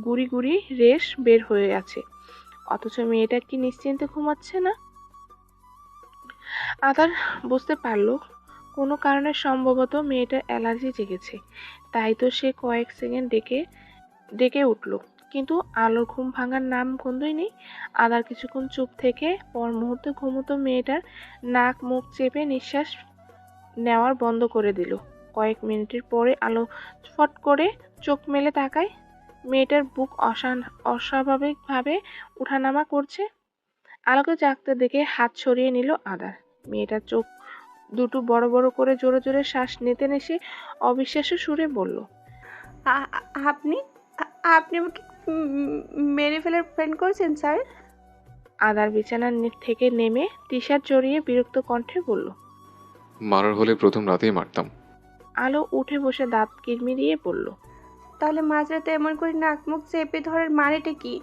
গুড়ি গুড়ি রেশ বের হয়ে আছে। অথচ মেয়েটা কি নিশ্চিন্তে ঘুমাচ্ছে না? আদার বুঝতে পারলো কোনো কারণে সম্ভবত মেয়েটার অ্যালার্জি জেগেছে, তাই তো সে কয়েক সেকেন্ড ডেকে ডেকে উঠল, কিন্তু আলোর ঘুম ভাঙার নাম গন্ধই নেই। আদার কিছুক্ষণ চুপ থেকে পর মুহূর্তে ঘুমোতো মেয়েটার নাক মুখ চেপে নিঃশ্বাস নেওয়ার বন্ধ করে দিল। কয়েক মিনিটের পরে আলো ফট করে চোখ মেলে তাকায়, মেয়েটার বুক অস্বাভাবিকভাবে উঠানামা করছে। আলোকে জাগতে দেখে হাত সরিয়ে নিল আদার। মেয়েটার চোখ দুটো বড় বড় করে জোরে জোরে শ্বাস নিতে নেশে অবিশ্বাস্য সুরে বলল,
আ- আ- আপনি আপনি আমাকে মেরে ফেলার প্ল্যান করছেন স্যার?
আদার বিছানার থেকে নেমে টি শার্ট জড়িয়ে বিরক্ত কণ্ঠে বলল।
মারার হলে প্রথম রাতেই মারতাম।
আলো উঠে বসে দাঁত কিরমিরিয়ে বলল,
তাহলে মাঝরাতে এমন করে নাক মুখ চেপে ধরার মানেটা কি?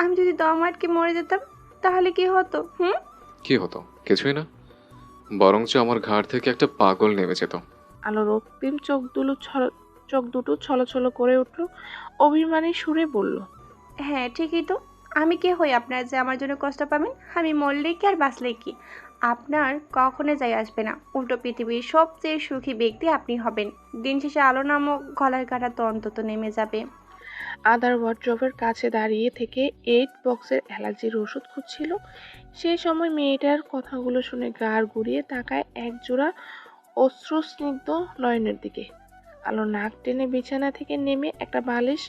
আমি যদি দম আটকে মরে যেতাম তাহলে কি হতো? হুম?
কি হতো? কিছুই না, বরঞ্চ আমার ঘাড় থেকে একটা পাগল নেমে যেত।
আলো রক্তিম চোখ দুটো ছলছল করে উঠল, অভিমানী সুরে বলল,
হ্যাঁ ঠিকই তো। আমি কে হই আপনার যে আমার জন্য কষ্ট পাবেন? আমি মরলেই কি আর বাঁচলেই কি আপনার কখনো যাই আসবে না। উল্টো পৃথিবীর সবচেয়ে সুখী ব্যক্তি আপনি হবেন। দিন শেষে আলো নামক গলার কাটা তো অন্তত নেমে যাবে।
আদার ওয়ার্ড্রোবের কাছে দাঁড়িয়ে থেকে 8 বক্সের অ্যালার্জির ওষুধ খুঁজছিল। সেই সময় মেয়েটার কথাগুলো শুনে গাড় ঘুরিয়ে তাকায় এক জোড়া অশ্রুস্নিগ্ধ নয়নের দিকে। আলো নাক টেনে বিছানা থেকে নেমে একটা বালিশ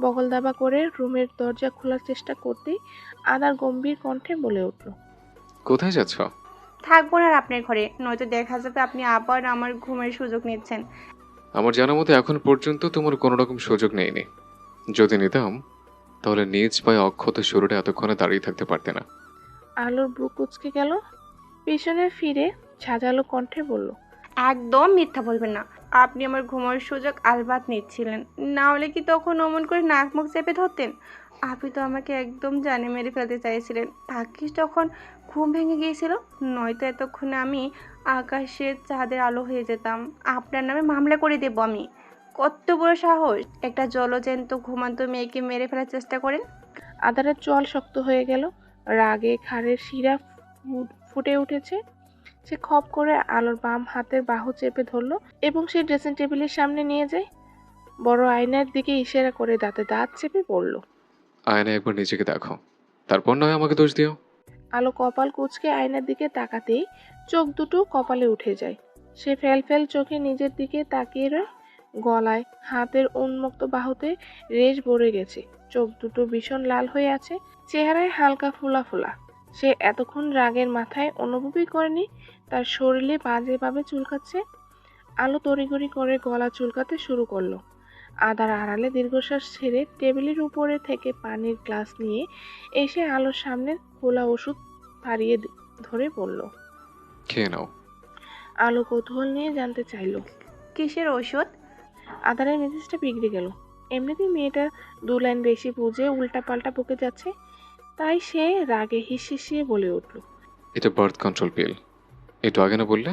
বগল দাবা করে রুমের দরজা খোলার চেষ্টা করতেই আদার গম্ভীর কণ্ঠে বলে উঠল,
কোথায় যাচ্ছ?
থাকবো না আর আপনার ঘরে, নয়তো দেখা যাবে আপনি আবার আমার ঘুমের সুযোগ নিচ্ছেন।
আমার জানা মতে এখন পর্যন্ত তোমার কোনো রকম সুযোগ নেইনি। যদি নিতাম তাহলে নিজ পায়ে অক্ষত শরীরে এতক্ষণে দাঁড়িয়ে থাকতে পারতে না।
আলোর ব্রু কুঁচকে গেল, পেছনে ফিরে ঝাঁঝালো কণ্ঠে বলল,
একদম মিথ্যা বলবেন না। আপনি আমার ঘুমার সুযোগ আলবাত নিচ্ছিলেন, না হলে কি তখন অমন করে নাক মুখ চেপে ধরতেন? আপনি তো আমাকে একদম জানে মেরে ফেলতে চাইছিলেন। ভাগ্যিস তখন ঘুম ভেঙে গিয়েছিল, নয়তো এতক্ষণে আমি আকাশের চাঁদের আলো হয়ে যেতাম। আপনার নামে মামলা করে দেবো আমি। কত বড় সাহস, একটা জলজ্যান্ত ঘুমান্ত মেয়েকে মেরে ফেলার চেষ্টা করেন?
আদারের চল শক্ত হয়ে গেল, রাগে ঘাড়ের শিরা ফুটে উঠেছে। সে খপ করে আলোর বাম হাতের বাহু চেপে ধরল এবং সে ড্রেসিং টেবিলের সামনে নিয়ে যায়। বড় আয়নার দিকে ইশারা করে দাঁতে দাঁত চেপে পড়ল।
আয়নায় একবার নিজেকে দেখো, তারপর নয় আমাকে দোষ দিও।
আলো কপাল কুঁচকে আয়নার দিকে তাকাতেই চোখ দুটো কপালে উঠে যায়। সে ফেল ফেল চোখে নিজের দিকে তাকিয়ে রয়। গলায় হাতের উন্মুক্ত বাহুতে রেশ ভরে গেছে, চোখ দুটো ভীষণ লাল হয়ে আছে, চেহারায় হালকা ফোলা ফোলা। সে এতক্ষণ রাগের মাথায় অনুভবই করেনি তার শরীরে বাজেভাবে চুলকাচ্ছে। আলো তড়িঘড়ি করে গলা চুলকাতে শুরু করলো। আদার আড়ালে দীর্ঘশ্বাস ছেড়ে টেবিলের উপরে থেকে পানির গ্লাস নিয়ে এসে আলোর সামনে খোলা ওষুধ হারিয়ে ধরে বলল।
খেয়ে নাও।
আলো কৌতূহল নিয়ে জানতে চাইলো,
কিসের ওষুধ?
আদারের মেজাজটা বিগড়ে গেল। এমনিতেই মেয়েটা 2 লাইন বেশি বুঝে উল্টাপাল্টা বকে যাচ্ছে, তাই সে রাগে হিসিয়ে বলে উঠল,
এটা বার্থ কন্ট্রোল পিল। একটু আগে না বললে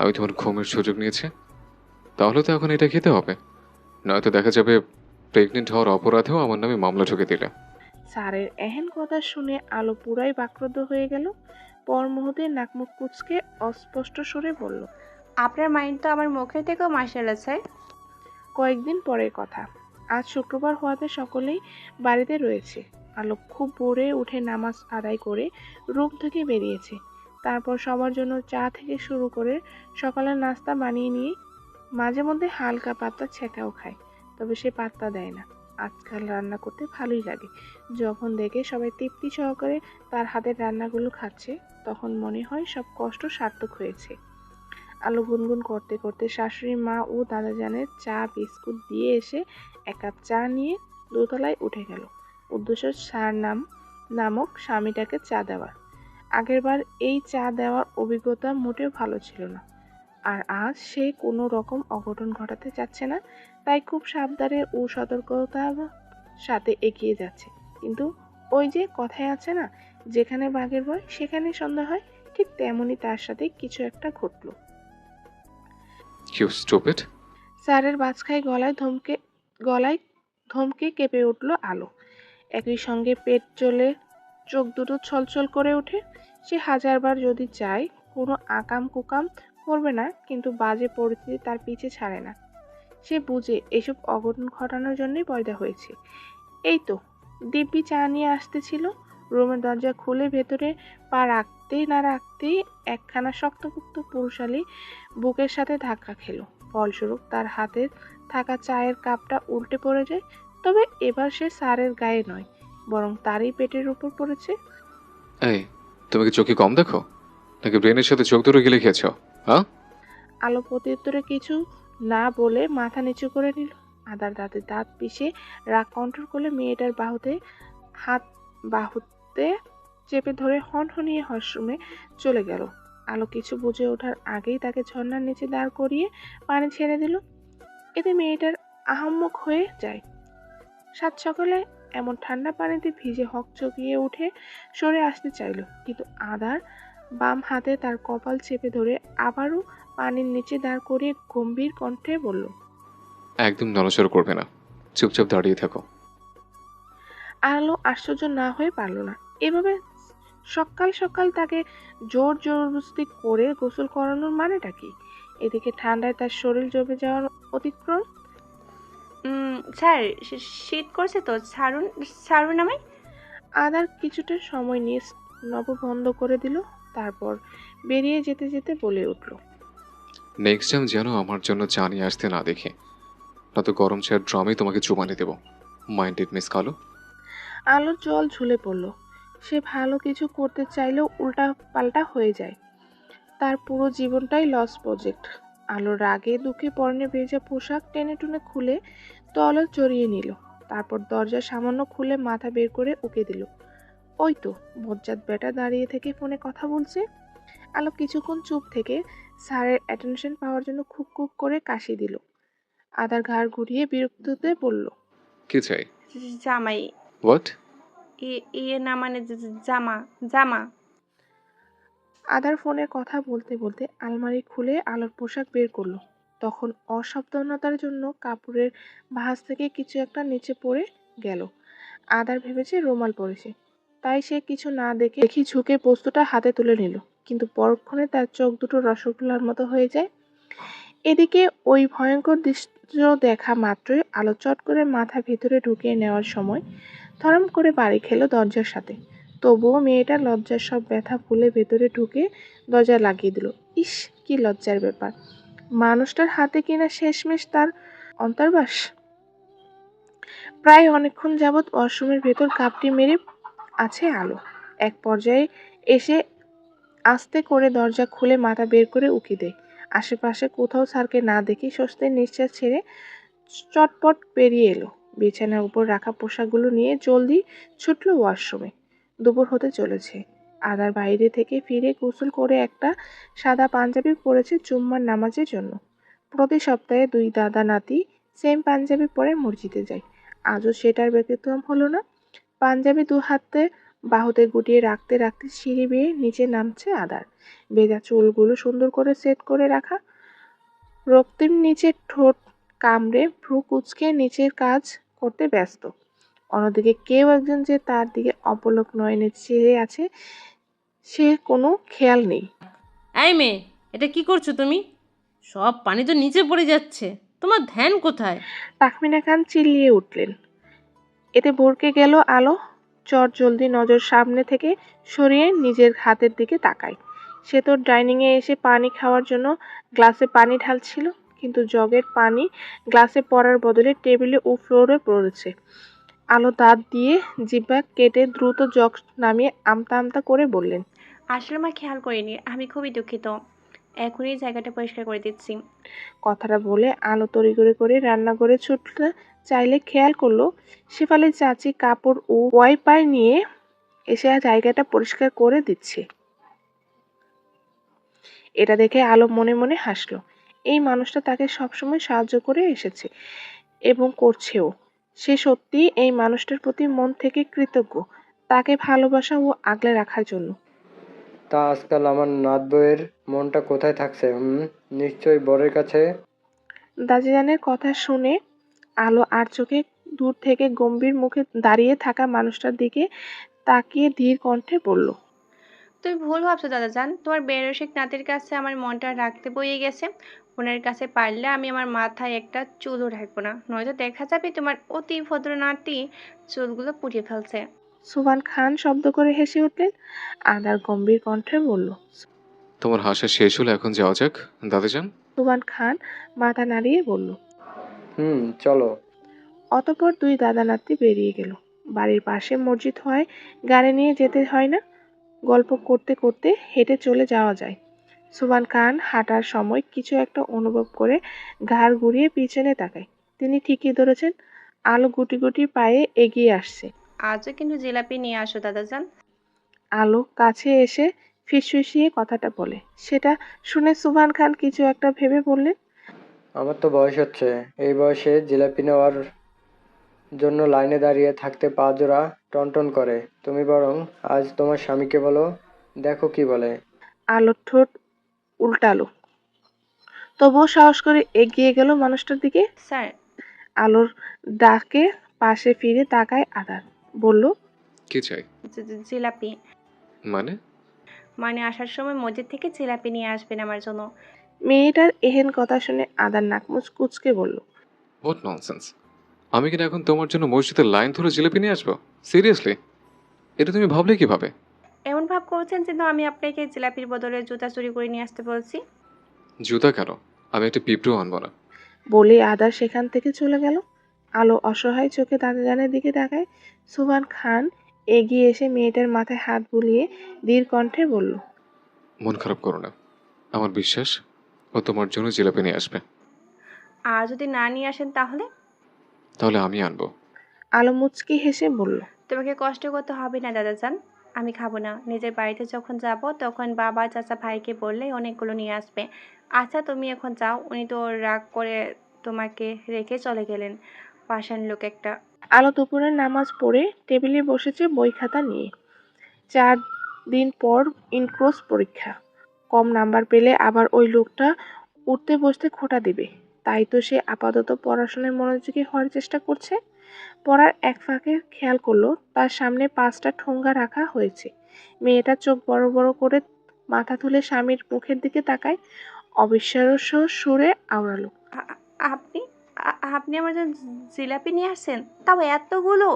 আমি তোমার ঘুমের সুযোগ নিয়েছি? তাহলে তো এখন এটা খেতে হবে, নয়তো দেখা যাবে প্রেগনেন্ট হওয়ার অপরাধেও আমার নামে মামলা ঠুকে দিলে।
স্যারের এহেন কথা শুনে আলো পুরাই বাক্রুদ্ধ হয়ে গেল। পর মুহূর্তে নাকমুখ কুচকে অস্পষ্ট সুরে বলল,
আপনার মাইন্ড তো আমার মুখের থেকেও মার্শাল স্যার।
কয়েকদিন পরের কথা। আজ শুক্রবার হওয়াতে সকলেই বাড়িতে রয়েছে। আলো খুব ভোরে উঠে নামাজ আদায় করে রুম থেকে বেরিয়েছে। তারপর সবার জন্য চা থেকে শুরু করে সকালের নাস্তা বানিয়ে নিয়ে মাঝে মধ্যে হালকা পাতলা ছেঁকাও খায়, তবে সে পাত্তা দেয় না। আজকাল রান্না করতে ভালোই লাগে। যখন দেখে সবাই তৃপ্তি সহকারে তার হাতের রান্নাগুলো খাচ্ছে, তখন মনে হয় সব কষ্ট সার্থক হয়েছে। আলো গুনগুন করতে করতে শাশুড়ি মা ও দাদাজানের চা বিস্কুট দিয়ে এসে 1 কাপ চা নিয়ে দোতলায় উঠে গেল। উদ্দেশ্য স্যার নামক স্বামীটাকে চা দেওয়ার। আগেরবার এই চা দেওয়ার অভিজ্ঞতা মোটেও ভালো ছিল না, আর আজ সে কোনো রকম অঘটন ঘটাতে চাচ্ছে না, তাই খুব সাবধানে ও সতর্কতার সাথে এগিয়ে যাচ্ছে। কিন্তু ওই যে কথায় আছে না, যেখানে বাঘের ভয় সেখানে সন্ধ্যা হয়, ঠিক তেমনই তার সাথে কিছু একটা ঘটলো।
You stupid.
স্যারের বাজখাই গলায় ধমকে কেঁপে উঠল আলো। একই সঙ্গে পেট জ্বলে চোখ দুটো ছলছল করে ওঠে। সে হাজারবার যদি চায় কোনো আকাম কুকাম করবে না, কিন্তু বাজে পরিস্থিতি তার পিছে ছাড়ে না। সে বুঝে এসব অঘটন ঘটানোর জন্যই পয়দা হয়েছে। এই তো দিব্যি চা নিয়ে আসতেছিল, রুমের দরজা খুলে ভেতরে পা রাখতেই না রাখতেই একখানা শক্তপোক্ত পুরুষালী বুকের সাথে ধাক্কা খেলো। ফলস্বরূপ তার হাতে থাকা চায়ের কাপটা উল্টে পড়ে যায়। তবে এবার সে স্যারের গায়ে নয়, বরং তারই পেটের উপর পড়েছে।
এই, তুমি কি চোখে কম দেখো, নাকি ব্রেনের সাথে চোখ দুটো গিলে খেয়েছ? হ্যাঁ?
আলো প্রত্যুত্তরে কিছু না বলে মাথা নিচু করে নিল। আদার দাঁতে দাঁত পিষে রাগ কন্ট্রোল করলে মেয়েটার বাহুতে চেপে ধরে হনহনিয়ে ওয়াশরুমে চলে গেল। আলো কিছু বুঝে ওঠার আগেই তাকে ঝর্ণার নিচে দাঁড় করিয়ে পানি ছেড়ে দিল। এতে মেয়েটার আহাম্মক হয়ে যায়। সাত সকালে এমন ঠান্ডা পানিতে ভিজে হকচকিয়ে উঠে সরে আসতে চাইল, কিন্তু আদার বাম হাতে তার কপাল চেপে ধরে আবারও পানির নিচে দাঁড় করিয়ে গম্ভীর কণ্ঠে বলল,
একদম নড়াচড়া করবে না, চুপচাপ দাঁড়িয়ে থাকো।
আলো আশ্চর্য না হয়ে পারল না। এভাবে সকাল সকাল তাকে জোর জবরদস্তি করে গোসল করানোর মানেটা কি? এদিকে ঠান্ডায় তার শরীর জমে যাওয়ার অতিক্রম।
স্যার, শীত করছে তো, ছাড়ুন ছাড়ুন আমায়।
আদার কিছুটা সময় নিয়ে নব বন্ধ করে দিল, তারপর বেরিয়ে যেতে যেতে বলে উঠল,
নেক্সট টাইম যেন আমার জন্য চা নিয়ে আসতে না দেখে, নয়তো গরম চায়ের ড্রামে তোমাকে চুমানি দেবো। মাইন্ডেড মিস কালো।
আলোর জল ঝুলে পড়ল। সে ভালো কিছু করতে চাইলেও উল্টা পাল্টা হয়ে যায়। তার পুরো জীবনটাই লস প্রজেক্ট। আলো রাগে দুঃখে পরনে ভেজা পোশাক টেনে টুনে খুলে তলে চড়িয়ে নিল। তারপর দরজা সামান্য খুলে মাথা বের করে উকি দিল। ওই তো বজ্জাত বেটা দাঁড়িয়ে থেকে ফোনে কথা বলছে। আলো কিছুক্ষণ চুপ থেকে স্যারের অ্যাটেনশন পাওয়ার জন্য খুব খুব করে কাশি দিল। আদার ঘাড় ঘুরিয়ে বিরক্তিতে বলল,
কি চাই?
জামাই।
হোয়াট?
ইয়ে না মানে জামা জামা।
আদার ফোনের কথা বলতে বলতে আলমারি খুলে আলোর পোশাক বের করলো। তখন অসাবধানতার জন্য কাপড়ের ভাঁজ থেকে কিছু একটা নিচে পড়ে গেল। আদার ভেবেছে রুমাল পড়েছে, তাই সে কিছু না দেখে ঝুঁকে বস্তুটা হাতে তুলে নিল, কিন্তু পরক্ষণে তার চোখ দুটো রসগোল্লার মতো হয়ে যায়। এদিকে ওই ভয়ঙ্কর দৃশ্য দেখা মাত্রই আলো চট করে মাথা ভেতরে ঢুকিয়ে নেওয়ার সময় ধরম করে বাড়ি খেলো দরজার সাথে। তবুও মেয়েটা লজ্জার সব ব্যথা ভুলে ভেতরে ঢুকে দরজা লাগিয়ে দিল। ইস, কি লজ্জার ব্যাপার! মানুষটার হাতে কিনা শেষমেশ তার অন্তর্বাস। প্রায় অনেকক্ষণ যাবৎ ওয়াশরুমের ভেতর কাপটি মেরে আছে আলো। এক পর্যায়ে এসে আস্তে করে দরজা খুলে মাথা বের করে উকি দেয়। আশেপাশে কোথাও স্যারকে না দেখে স্বস্তির নিঃশ্বাস ছেড়ে চটপট বেরিয়ে এলো। বিছানার উপর রাখা পোশাকগুলো নিয়ে জলদি ছুটল ওয়াশরুমে। দুপুর হতে চলেছে। আদার বাইরে থেকে ফিরে গোসল করে একটা সাদা পাঞ্জাবি পরেছে জুম্মার নামাজের জন্য। প্রতি সপ্তাহে দুই দাদা নাতি সেম পাঞ্জাবি পরে মসজিদে যায়। আজও সেটার ব্যতিক্রম হলো না। পাঞ্জাবি দু হাতে বাহুতে গুটিয়ে রাখতে রাখতে সিঁড়ি বেয়ে নিচে নামছে আদার। ভেজা চুলগুলো সুন্দর করে সেট করে রাখা, রক্তিম নিচের ঠোঁট কামড়ে ভ্রু কুঁচকে নিচের কাজ করতে ব্যস্ত। অন্যদিকে কেউ একজন যে তার দিকে অপলক নয়নে চেয়ে আছে, সে কোনো খেয়াল নেই।
এই মেয়ে, এটা কি করছো তুমি? সব পানি তো নিচে পড়ে যাচ্ছে, তোমার ধ্যান কোথায়?
তাকমিনা খান চিল্লিয়ে উঠলেন। এতে ভরকে গেল আলো। চট জলদি নজর সামনে থেকে সরিয়ে নিজের হাতের দিকে তাকায়। সে তো ডাইনিংয়ে এসে পানি খাওয়ার জন্য গ্লাসে পানি ঢালছিল, কিন্তু জগের পানি গ্লাসে পড়ার বদলে টেবিলে ও ফ্লোরে পড়েছে। আলো দাঁত দিয়ে জিহ্বা কেটে দ্রুত জগ নামিয়ে আমতা আমতা করে বললেন,
আসলে আমার খেয়াল করিনি, আমি খুবই দুঃখিত। এখনই জায়গাটা পরিষ্কার করে দিচ্ছি।
কথাটা বলে আলো তড়িঘড়ি করে রান্নাঘরে ছুটতে চাইলে খেয়াল করলো শেফালির চাচি কাপড় ও ওয়াইপার নিয়ে এসে জায়গাটা পরিষ্কার করে দিচ্ছে। এটা দেখে আলো মনে মনে হাসলো। এই মানুষটা তাকে সবসময় সাহায্য করে এসেছে এবং করছেও। সে সত্যি এই মানুষটার প্রতি মন থেকে কৃতজ্ঞ, তাকে ভালোবাসা ও আগলে রাখার জন্য।
তা আজকাল আমার নাত বউয়ের মনটা কোথায় থাকছে? নিশ্চয়ই বরের কাছে।
দাজিজানের কথা শুনে আলো আর চোখে দূর থেকে গম্ভীর মুখে দাঁড়িয়ে থাকা মানুষটার দিকে তাকিয়ে ধীর কণ্ঠে বলল,
তুমি ভুল ভাবছো দাদাজান, তোমার বেরসিক নাতির কাছে আমার মনটা রাখতে বইয়ে গেছে। ওনার কাছে পারলে আমি আমার মাথায় একটা চুলও রাখবো না, নয়তো দেখা যাবে তোমার অতি ভদ্র নাতি চুলগুলো পুড়িয়ে ফেলছে।
সুবান খান শব্দ করে হেসে উঠলেন। আদার গম্ভীর কণ্ঠে বলল,
তোমার হাসা শেষ হলে এখন যাওয়া যাক দাদাজান।
সুবান খান মাথা নাড়িয়ে বলল।
চলো।
অতঃপর দুই দাদা নাতি বেরিয়ে গেল। বাড়ির পাশে মসজিদ হওয়ায় গাড়ি নিয়ে যেতে হয় না। গল্প করতে করতে হেঁটে চলে যাওয়া যায়। সুবান খান হাঁটার সময় কিছু একটা অনুভব করে ঘাড় ঘুরিয়ে পিছনে তাকায়। তিনি ঠিকই ধরেছেন, আলো গুটি গুটি পায়ে এগিয়ে আসছে।
আজও কিন্তু জিলাপি নিয়ে আসো দাদাজান।
আলো কাছে এসে ফিসফিসিয়ে কথাটা বলে। সেটা শুনে সুবহান খান কিছু একটা ভেবে বললেন,
আমার তো বয়স হচ্ছে, এই বয়সে জিলাপি নেওয়ার জন্য লাইনে দাঁড়িয়ে থাকতে পা জোড়া টনটন করে। তুমি বরং আজ তোমার স্বামীকে বলো, দেখো কি বলে।
আলোর ঠোঁট উল্টালো, তবুও সাহস করে এগিয়ে গেল মানুষটার দিকে।
স্যার,
আলোর ডাকে পাশে ফিরে তাকায় আদার, বলল,
কি চাই?
জিলাপি।
মানে?
মানে আসার সময় মসজিদ থেকে জিলাপি নিয়ে আসবেন আমার জন্য।
মেয়েটার এহেন কথা শুনে আদার নাক কুচকে বলল,
হোয়াট ননসেন্স! আমি কিনা এখন তোমার জন্য মসজিদের লাইন ধরে জিলিপি নিয়ে আসবো? সিরিয়াসলি? এটা তুমি ভাবলে কিভাবে?
এমন ভাব করছেন যেন আমি আপনাকে জিলাপির বদলে জুতা চুরি করে নিয়ে আসতে বলছি।
জুতা কেন? আমি একটা পিঁপড়েও আনবো না।
বলে আদার সেখান থেকে চলে গেল। আলো অসহায় চোখে দাদাজানের দিকে তাকায়। সুবহান খান এগিয়ে এসে মেয়েটার মাথায় হাত বুলিয়ে ধীর কণ্ঠে বলল,
মন খারাপ করো না, আমার বিশ্বাস ও তোমার জন্য জিলাপি নিয়ে আসবে।
আর যদি না নিয়ে আসেন তাহলে?
তাহলে আমি আনবো।
আলো মুচকি হেসে বলল,
তোমাকে কষ্ট করতে হবে না দাদাজান, আমি খাবো না। নিজের বাড়িতে যখন যাব তখন বাবা চাচা ভাইকে বললেই অনেকগুলো নিয়ে আসবে। আচ্ছা তুমি এখন যাও, উনি তো রাগ করে তোমাকে রেখে চলে গেলেন, পাষাণ লোক একটা।
আলো দুপুরের নামাজ পড়ে টেবিলে বসেছে বই খাতা নিয়ে। 4 দিন পর ইনক্রোস পরীক্ষা। কম নাম্বার পেলে আবার ওই লোকটা উঠতে বসতে খোঁটা দিবে। তাই তো সে আপাতত পড়াশোনায় মনোযোগী হওয়ার চেষ্টা করছে। পড়ার এক ফাঁকে খেয়াল করলো তার সামনে 5টা ঠোঙ্গা রাখা হয়েছে। মেয়েটা চোখ বড় বড় করে মাথা তুলে স্বামীর মুখের দিকে তাকায়, অবিশ্বাস্য সুরে আওড়ালো,
আপনি আপনি আমার জন্য জিলাপি নিয়ে আসছেন, তাও এতগুলো?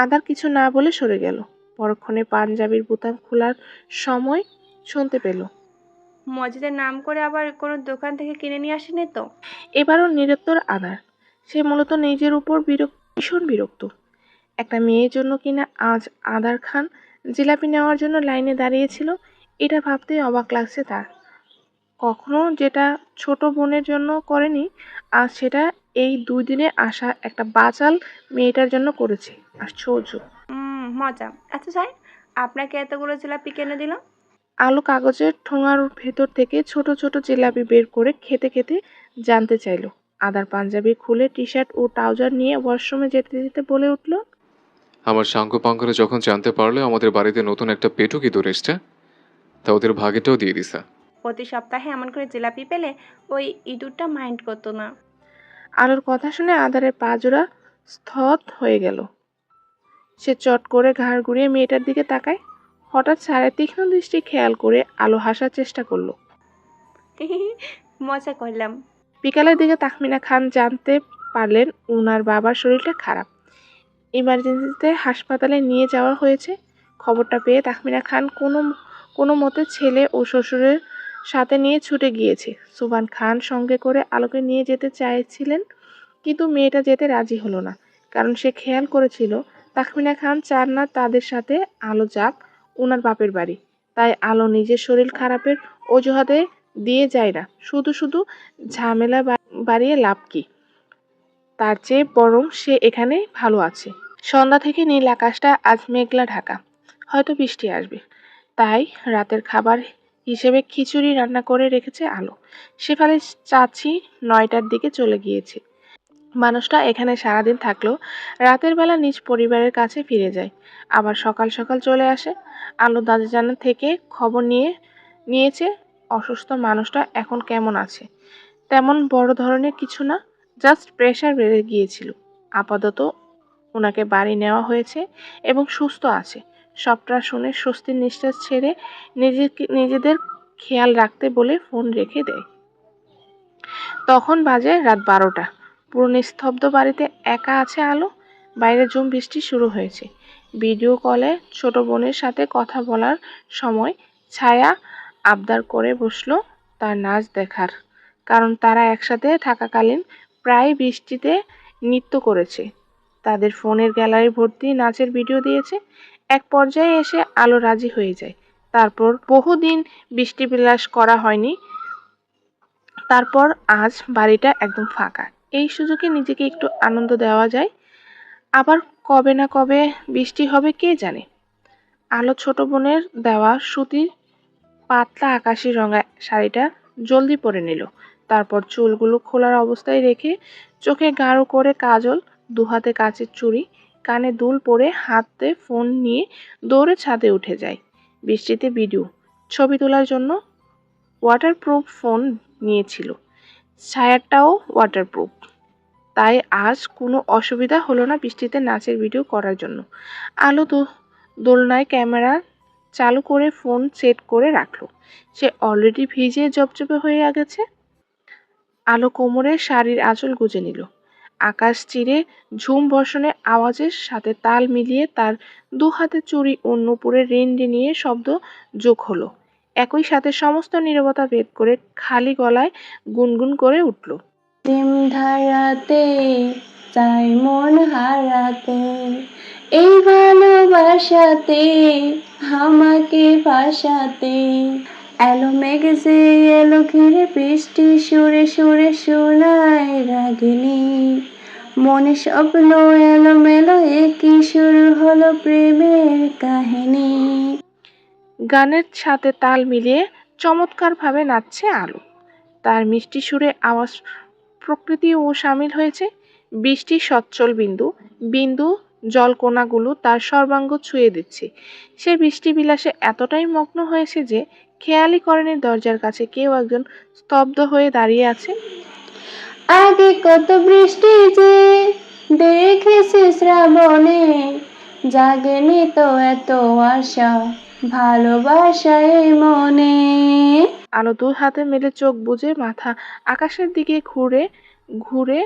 আদার কিছু না বলে সরে গেল। পরক্ষণে পাঞ্জাবির বোতাম খোলার সময় শুনতে পেল।
মসজিদের নাম করে আবার কোনো দোকান থেকে কিনে নিয়ে আসেনি তো?
এবারও নিরুত্তর আদার। সে মূলত নিজের উপর ভীষণ বিরক্ত। একটা মেয়ের জন্য কিনা আজ আদার খান জিলাপি নেওয়ার জন্য লাইনে দাঁড়িয়েছিল, এটা ভাবতেই অবাক লাগছে তার। কখনো যেটা ছোট বোনের জন্য করেনি, আজ সেটা এই 2 দিনে আসা একটা বাচাল মেয়েটার জন্য করেছে। আশ্চর্য।
মজা। আচ্ছা স্যার, আপনাকে এতগুলো জিলাপি কেন দিল?
আলো কাগজের ঠোঙার ভেতর থেকে ছোট ছোট জিলাপি বের করে খেতে খেতে জানতে চাইলো। আদার পাঞ্জাবি খুলে টি শার্ট ও ট্রাউজার নিয়ে ওয়াশরুমে যেতে যেতে বলে উঠল,
আমার সাঙ্গ পাঙ্গরা যখন জানতে পারলে আমাদের বাড়িতে নতুন একটা পেটুক ইঁদুর এসছে, তা ওদের ভাগেটাও দিয়ে দিছে।
প্রতি সপ্তাহে এমন করে জিলাপি পেলে ওই ইঁদুরটা মাইন্ড করতো না।
আলোর কথা শুনে আদারের পা জোড়া স্থত হয়ে গেল। সে চট করে ঘাড় ঘুরিয়ে মেয়েটার দিকে তাকায়। হঠাৎ সাড়ে তীক্ষ্ণ দৃষ্টি খেয়াল করে আলো হাসার চেষ্টা করলো।
মজা করলাম।
বিকালের দিকে তাহমিনা খান জানতে পারলেন উনার বাবার শরীরটা খারাপ, ইমার্জেন্সিতে হাসপাতালে নিয়ে যাওয়া হয়েছে। খবরটা পেয়ে তাহমিনা খান কোনো মতে ছেলে ও শ্বশুরের সাথে নিয়ে ছুটে গিয়েছে। সুবহান খান সঙ্গে করে আলোকে নিয়ে যেতে চাইছিলেন, কিন্তু মেয়েটা যেতে রাজি হলো না। কারণ সে খেয়াল করেছিল তাহমিনা খান চান না তাদের সাথে আলো যাক উনার বাপের বাড়ি। তাই আলো নিজের শরীর খারাপের অজুহাতে দিয়ে যায় না। শুধু শুধু ঝামেলা বাড়িয়ে লাভ কি? তার চেয়ে বরং সে এখানে ভালো আছে। সন্ধ্যা থেকে নীল আকাশটা আজ মেঘলা ঢাকা, হয়তো বৃষ্টি আসবে। তাই রাতের খাবার হিসেবে খিচুড়ি রান্না করে রেখেছে আলো। সেফালে চাচি 9টার দিকে চলে গিয়েছে। মানুষটা এখানে সারাদিন থাকলেও রাতের বেলা নিজ পরিবারের কাছে ফিরে যায়, আবার সকাল সকাল চলে আসে। আলো দাদাজান থেকে খবর নিয়েছে অসুস্থ মানুষটা এখন কেমন আছে। তেমন বড় ধরনের কিছু না, জাস্ট প্রেশার বেড়ে গিয়েছিল। আপাতত ওনাকে বাড়ি নেওয়া হয়েছে এবং সুস্থ আছে। সবটা শুনে স্বস্তির নিঃশ্বাস ছেড়ে নিজেদের খেয়াল রাখতে বলে ফোন রেখে দেয়। তখন বাজে রাত 12টা। পুরো নিস্তব্ধ বাড়িতে একা আছে আলো। বাইরে ঝুম বৃষ্টি শুরু হয়েছে। ভিডিও কলে ছোট বোনের সাথে কথা বলার সময় ছায়া আবদার করে বসলো তার নাচ দেখার, কারণ তারা একসাথে থাকাকালীন প্রায় বৃষ্টিতে নৃত্য করেছে। তাদের ফোনের গ্যালারি ভর্তি নাচের ভিডিও দিয়েছে। এক পর্যায়ে এসে আলো রাজি হয়ে যায়। তারপর বহুদিন বৃষ্টি বিলাস করা হয়নি। তারপর আজ বাড়িটা একদম ফাঁকা। এই সুযোগে নিজেকে একটু আনন্দ দেওয়া যায়। আবার কবে না কবে বৃষ্টি হবে কে জানে। আলো ছোট বোনের দেওয়া সুতির পাতলা আকাশি রঙা শাড়িটা জলদি পরে নিল। তারপর চুলগুলো খোলার অবস্থায় রেখে চোখে গাঢ় করে কাজল, দুহাতে কাচের চুড়ি, কানে দুল পরে হাতে ফোন নিয়ে দৌড়ে ছাদে উঠে যায়। বৃষ্টিতে ভিডিও ছবি তোলার জন্য ওয়াটারপ্রুফ ফোন নিয়েছিল। ছায়াটাও ওয়াটারপ্রুফ, তাই আজ কোনো অসুবিধা হলো না বৃষ্টিতে নাচের ভিডিও করার জন্য। আলো দোলনায় ক্যামেরা চালু করে ফোন সেট করে রাখলো। সে অলরেডি ভিজে জবজবে হয়ে গেছে। আলো কোমরে শাড়ির আঁচল গুজে নিল। আকাশ চিরে ঝুম বর্ষণের আওয়াজের সাথে তাল মিলিয়ে তার দু হাতে চুড়ি ও নুপুরের রিনরিনিয়ে শব্দ যোগ হলো। একই সাথে সমস্ত নীরবতা ভেদ করে খালি গলায় গুনগুন করে উঠল।
প্রেম ধারাতে চাই মন হারাতে, এই ভালোবাসাতে আমাকে ভাসাতে, এলো মেঘ যে এলো ঘিরে বৃষ্টি সুরে সুরে শোনায় রাগিনী, মনে স্বপ্ন এলো মেলো একই শুরু হলো প্রেমের কাহিনী।
গানের সাথে তাল মিলিয়ে চমৎকারভাবে নাচছে আলো। তার মিষ্টি সুরে আওয়াজ প্রকৃতিও সামিল হয়েছে। বৃষ্টির সচ্ছল বিন্দু বিন্দু জলকণাগুলো তার সর্বাঙ্গ ছুঁয়ে দিচ্ছে। সে বৃষ্টি বিলাসে এতটাই মগ্ন হয়েছে যে খেয়ালই করেনি দরজার কাছে কেউ একজন স্তব্ধ হয়ে দাঁড়িয়ে আছে।
আগে কত বৃষ্টি যে দেখেছি শ্রাবণে, জাগেনি তো এত আশা ভালোবাসায় মনে।
আলো দুই হাতে মেলে চোখ বুজে মাথা আকাশের দিকে ঘুরে ঘুরে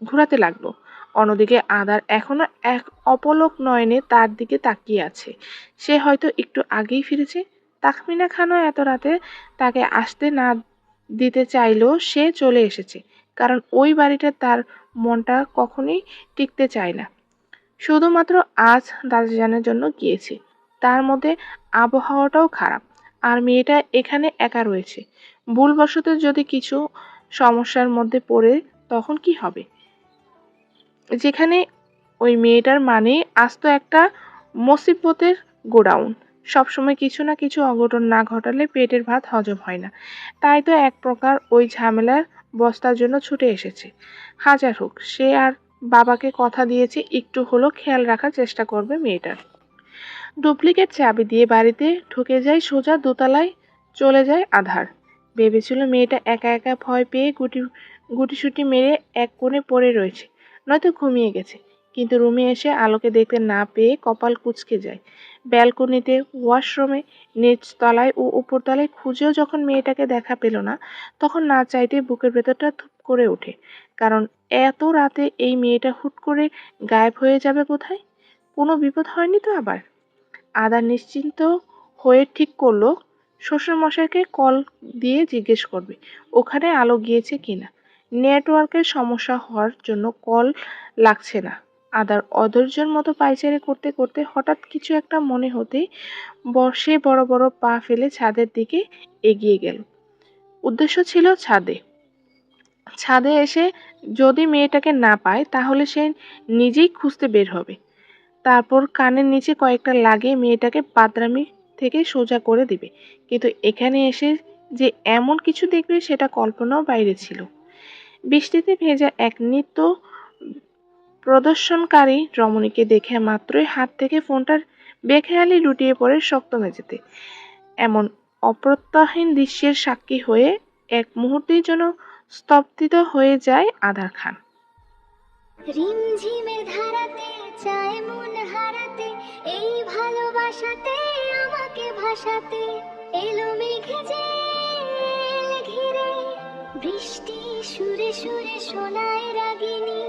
ঘোরাতে লাগলো। অন্যদিকে আদার এখনো এক অপলক নয়নে তার দিকে তাকিয়ে আছে। সে হয়তো একটু আগেই ফিরেছে। তাখমিনা খানও এত রাতে তাকে আসতে না দিতে চাইলেও সে চলে এসেছে, কারণ ওই বাড়িটা তার মনটা কখনোই টিকতে চায় না। শুধুমাত্র আজ দাদাজানের জন্য গিয়েছে। তার মধ্যে আবহাওয়াটাও খারাপ, আর মেয়েটা এখানে একা রয়েছে। ভুলবশত যদি কিছু সমস্যার মধ্যে পড়ে তখন কি হবে? যেখানে ওই মেয়েটার মানে আস্ত একটা মুসিবতের গোডাউন। সবসময় কিছু না কিছু অঘটন না ঘটালে পেটের ভাত হজম হয় না। তাই তো এক প্রকার ওই ঝামেলার বস্তার জন্য ছুটে এসেছে। হাজার হোক, সে আর বাবাকে কথা দিয়েছে একটু হলেও খেয়াল রাখার চেষ্টা করবে মেয়েটার। ডুপ্লিকেট চাবি দিয়ে বাড়িতে ঢুকে যায় সোজা দোতলায় চলে যায় আধার। ভেবেছিল মেয়েটা একা একা ভয় পেয়ে গুটিসুটি মেরে এক কোণে পড়ে রয়েছে, নয়তো ঘুমিয়ে গেছে। কিন্তু রুমে এসে আলোকে দেখতে না পেয়ে কপাল কুঁচকে যায়। ব্যালকনিতে, ওয়াশরুমে, নিচতলায় ও উপরতলায় খুঁজেও যখন মেয়েটাকে দেখা পেল না, তখন না চাইতে বুকের ভেতরটা ধুপ করে ওঠে। কারণ এত রাতে এই মেয়েটা হুট করে গায়েব হয়ে যাবে কোথায়? কোনো বিপদ হয়নি তো আবার? আদা নিশ্চিন্ত হয়ে ঠিক করলো শ্বশুরমশাইকে কল দিয়ে জিজ্ঞেস করবে ওখানে আলো গিয়েছে কিনা। নেটওয়ার্কের সমস্যা হওয়ার জন্য কল লাগছে না। আদার অধৈর্যের মতো পায়চারি করতে করতে হঠাৎ কিছু একটা মনে হতেই সে বড় বড় পা ফেলে ছাদের দিকে এগিয়ে গেল। উদ্দেশ্য ছিল ছাদে এসে যদি মেয়েটাকে না পায় তাহলে সে নিজেই খুঁজতে বের হবে। তারপর কানের নিচে কয়েকটা লাগিয়ে মেয়েটাকে বাদরামি থেকে সোজা করে দিবে। কিন্তু এখানে এসে যে এমন কিছু দেখবে সেটা কল্পনাও বাইরে ছিল। বৃষ্টিতে ভেজা এক নৃত্য প্রদর্শনকারী রমণীকে দেখে মাত্রই হাত থেকে ফোনটা বেখেয়ালি লুটিয়ে পড়ে শক্ত মেঝেতে। এমন অপ্রত্যাশিত দৃশ্যের সাক্ষী হয়ে এক মুহূর্তের জন্য স্তব্ধিত হয়ে যায় আধার খান।
রিমঝিমের ধারাতে চায় মন হারাতে, এই ভালোবাসা
আশাতে আমাকে ভাসাতে এলো মেঘে জেল ঘিরে, বৃষ্টি সুরে সুরে শোনায় রাগিনী,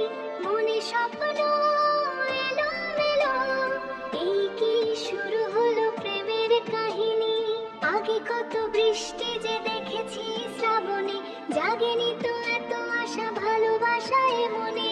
মনে স্বপ্ন এলো মেলো, এই কি শুরু হলো প্রেমের কাহিনী। আগে কত বৃষ্টি যে দেখেছি শ্রাবণে, জাগেনি তো এত আশা ভালোবাসায় মনে,